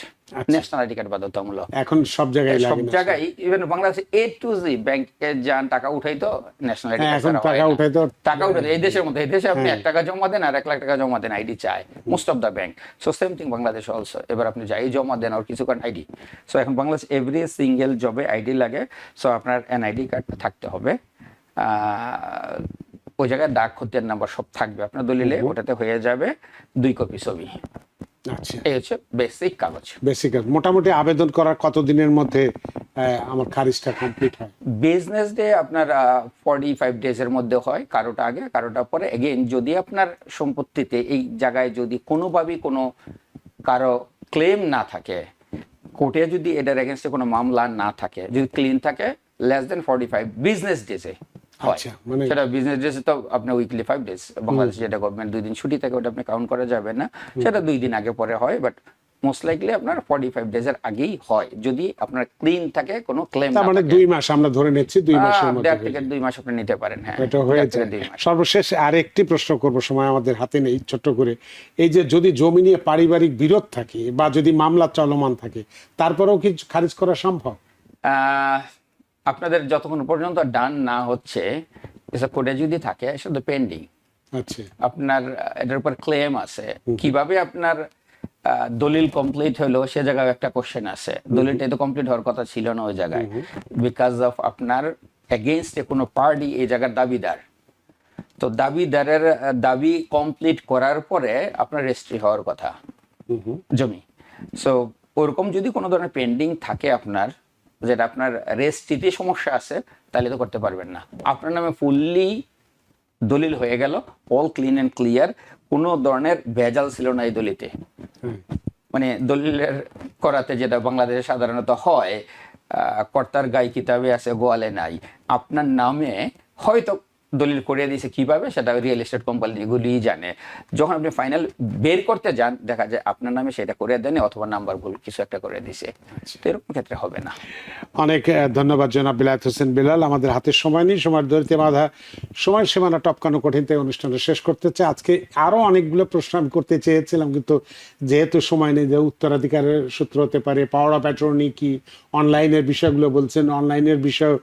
national ID card বাধ্যতামূলক এখন সব জায়গায় সব জায়গায়, ইভেন বাংলাদেশে A to Z ব্যাংকে যান টাকা উঠাইতো, ন্যাশনাল আইডি কার্ড এখন টাকা উঠাইতো, টাকা উঠাইতো এই দেশের মধ্যে। এই দেশে আপনি 1 টাকা জমা দেন আর 1 লাখ টাকা জমা দেন, আইডি চায় most of the bank. So same thing Bangladesh also. এবার আপনি যাই জমা দেন আর কিছু কারণ আইডি। সো এখন বাংলাদেশ এভরি সিঙ্গেল জবে আইডি লাগে। সো আপনার এনআইডি কার্ড থাকতে হবে, ওই জায়গায় ডাক খতিয়ান নাম্বার সব থাকবে আপনার দলিলে, ওটাতে হয়ে যাবে 2 কপি ছবি। আচ্ছা, এই হচ্ছে বেসিক কাগজ। বেসিক মোটামুটি আবেদন করার কতদিনের মধ্যে আমার খারিজটা কমপ্লিট হয়? বিজনেস ডে আপনার 45 ডেজের মধ্যে হয়, কারোটা আগে কারোটা পরে। এগেইন যদি আপনার সম্পত্তিতে এই জায়গায় যদি কোনোভাবেই কোনো কারো ক্লেম না থাকে, কোর্টে যদি এটার এগেনস্টে কোনো মামলা না থাকে, যদি ক্লিন থাকে, লেস দেন 45 বিজনেস ডেজে হয়। আচ্ছা, মানে সেটা বিজনেস ডেজে তো আপনার উইকলি 5 ডেজ, বাংলাদেশে যেটা গভর্নমেন্ট 2 দিন ছুটি থাকে, ওটা আপনি কাউন্ট করা যাবে না, সেটা 2 দিন আগে পরে হয়। বাট মোস্ট লাইকলি আপনার 45 ডেজের আগেই হয়, যদি আপনার ক্লিন থাকে, কোনো ক্লেম না তার মানে থাকে। 2 মাস আমরা ধরে নিচ্ছি, 2 মাসের মধ্যে 1.5 থেকে 2 মাস আপনি নিতে পারেন। হ্যাঁ, এটা হয়েছে। 2 মাস। সর্বশেষ আরেকটি প্রশ্ন করব, সময় আমাদের হাতে নেই, ছোট্ট করে। এই যে যদি জমি নিয়ে পারিবারিক বিরোধ থাকে বা যদি মামলা চলমান থাকে, তারপরেও কি খারিজ করা সম্ভব? আপনাদের যতক্ষণ পর্যন্ত ডান না হচ্ছে, এসব কোর্টে যদি থাকে, সেটা পেন্ডিং। আচ্ছা, আপনার এটার উপর ক্লেম আছে, কিভাবে আপনার দলিল কমপ্লিট হলো সে জায়গায় একটা কোশ্চেন আছে। দলিলটা তো কমপ্লিট হওয়ার কথা ছিল না ওই জায়গায়, বিকজ অফ আপনার এগেইনস্টে কোনো পার্টি এই জায়গার দাবিদার। তো দাবিদারের দাবি কমপ্লিট করার পরে আপনার রেজিস্ট্রি হওয়ার কথা জমি। সো ওরকম যদি কোনো ধরনের পেন্ডিং থাকে আপনার, যেটা আপনার রেজিস্ট্রিতে সমস্যা আছে, তাহলে তো করতে পারবেন না। আপনার নামে ফুললি দলিল হয়ে গেল, অল ক্লিন অ্যান্ড ক্লিয়ার, কোনো ধরনের ভেজাল ছিল না এই দলিতে। মানে দলিলের করাতে যেটা বাংলাদেশে সাধারণত হয়, কর্তার গায়ে কিতাবে আছে, গোয়ালে নাই। আপনার নামে হয়তো দলিল করিয়ে দিয়েছে, কিভাবে সেটা রিয়েল এস্টেট কোম্পানিগুলিই জানে। যখন আপনি ফাইনাল বের করতে যান, দেখা যায় আপনার নামে সেটা করে দেন, অথবা নাম্বার ভুল কিছু একটা করে দিছে। তো এরকম ক্ষেত্রে হবে না। অনেক ধন্যবাদ জনাব বিলায়েত হোসেন বিলাল। আমাদের হাতে সময় নেই, সময়ের দরিদ্র বাধা, সময় সীমানা টপকানো কঠিন, তাই অনুষ্ঠানটা শেষ করতে চাই। আজকে আরো অনেকগুলো প্রশ্ন আমি করতে চেয়েছিলাম, কিন্তু যেহেতু সময় নেই, যে উত্তরাধিকারের সূত্র হতে পারে, পাওয়ার অফ অ্যাটর্নি কি, অনলাইনের বিষয়গুলো বলছেন, অনলাইনের বিষয়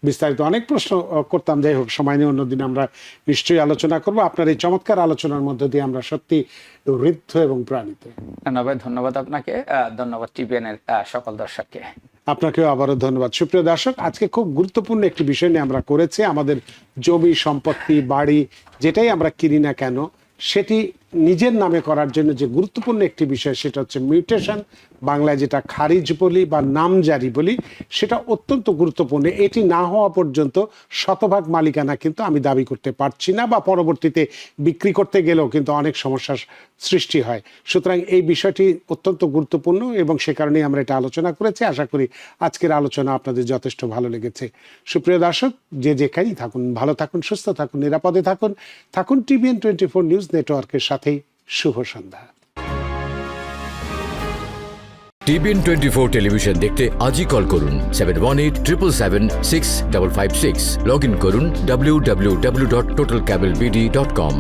বিস্তারিত অনেক প্রশ্ন করতাম, যাই হোক সময় নেই, অন্য অন্যদিন আমরা নিশ্চয়ই আলোচনা করব। আপনার এই চমৎকার আলোচনার মধ্য দিয়ে আমরা সত্যি ঋদ্ধ এবং প্রাণিত। ধন্যবাদ আপনাকে, ধন্যবাদ টিভিএন এর সকল দর্শককে। আপনাকেও আবারও ধন্যবাদ। সুপ্রিয় দর্শক, আজকে খুব গুরুত্বপূর্ণ একটি বিষয় নিয়ে আমরা করেছি। আমাদের জমি সম্পত্তি বাড়ি যেটাই আমরা কিনি না কেন সেটি নিজের নামে করার জন্য যে গুরুত্বপূর্ণ একটি বিষয় সেটা হচ্ছে মিউটেশন, বাংলায় যেটা খারিজ বলি বা নামজারি বলি, সেটা অত্যন্ত গুরুত্বপূর্ণ। এটি না হওয়া পর্যন্ত শতভাগ মালিকানা কিন্তু আমি দাবি করতে পারছি না, বা পরবর্তীতে বিক্রি করতে গেলেও কিন্তু অনেক সমস্যার সৃষ্টি হয়। সুতরাং এই বিষয়টি অত্যন্ত গুরুত্বপূর্ণ এবং সে কারণেই আমরা এটা আলোচনা করেছি। আশা করি আজকের আলোচনা আপনাদের যথেষ্ট ভালো লেগেছে। সুপ্রিয় দর্শক, যে যেখানেই থাকুন, ভালো থাকুন, সুস্থ থাকুন, নিরাপদে থাকুন। থাকুন টিভিএন 24 নিউজ নেটওয়ার্কের সাথেই। শুভ সন্ধ্যা। টিভিএন 24 টেলিভিশন দেখতে আজই কল করুন 7187776556। লগ ইন করুন www.totalcablebd.com।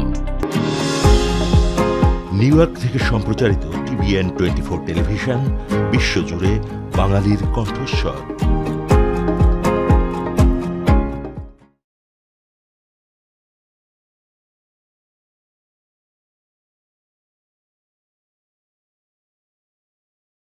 নিউ ইয়র্ক থেকে সম্প্রচারিত টিভিএন 24 টেলিভিশন বিশ্বজুড়ে বাঙালির কণ্ঠস্বর।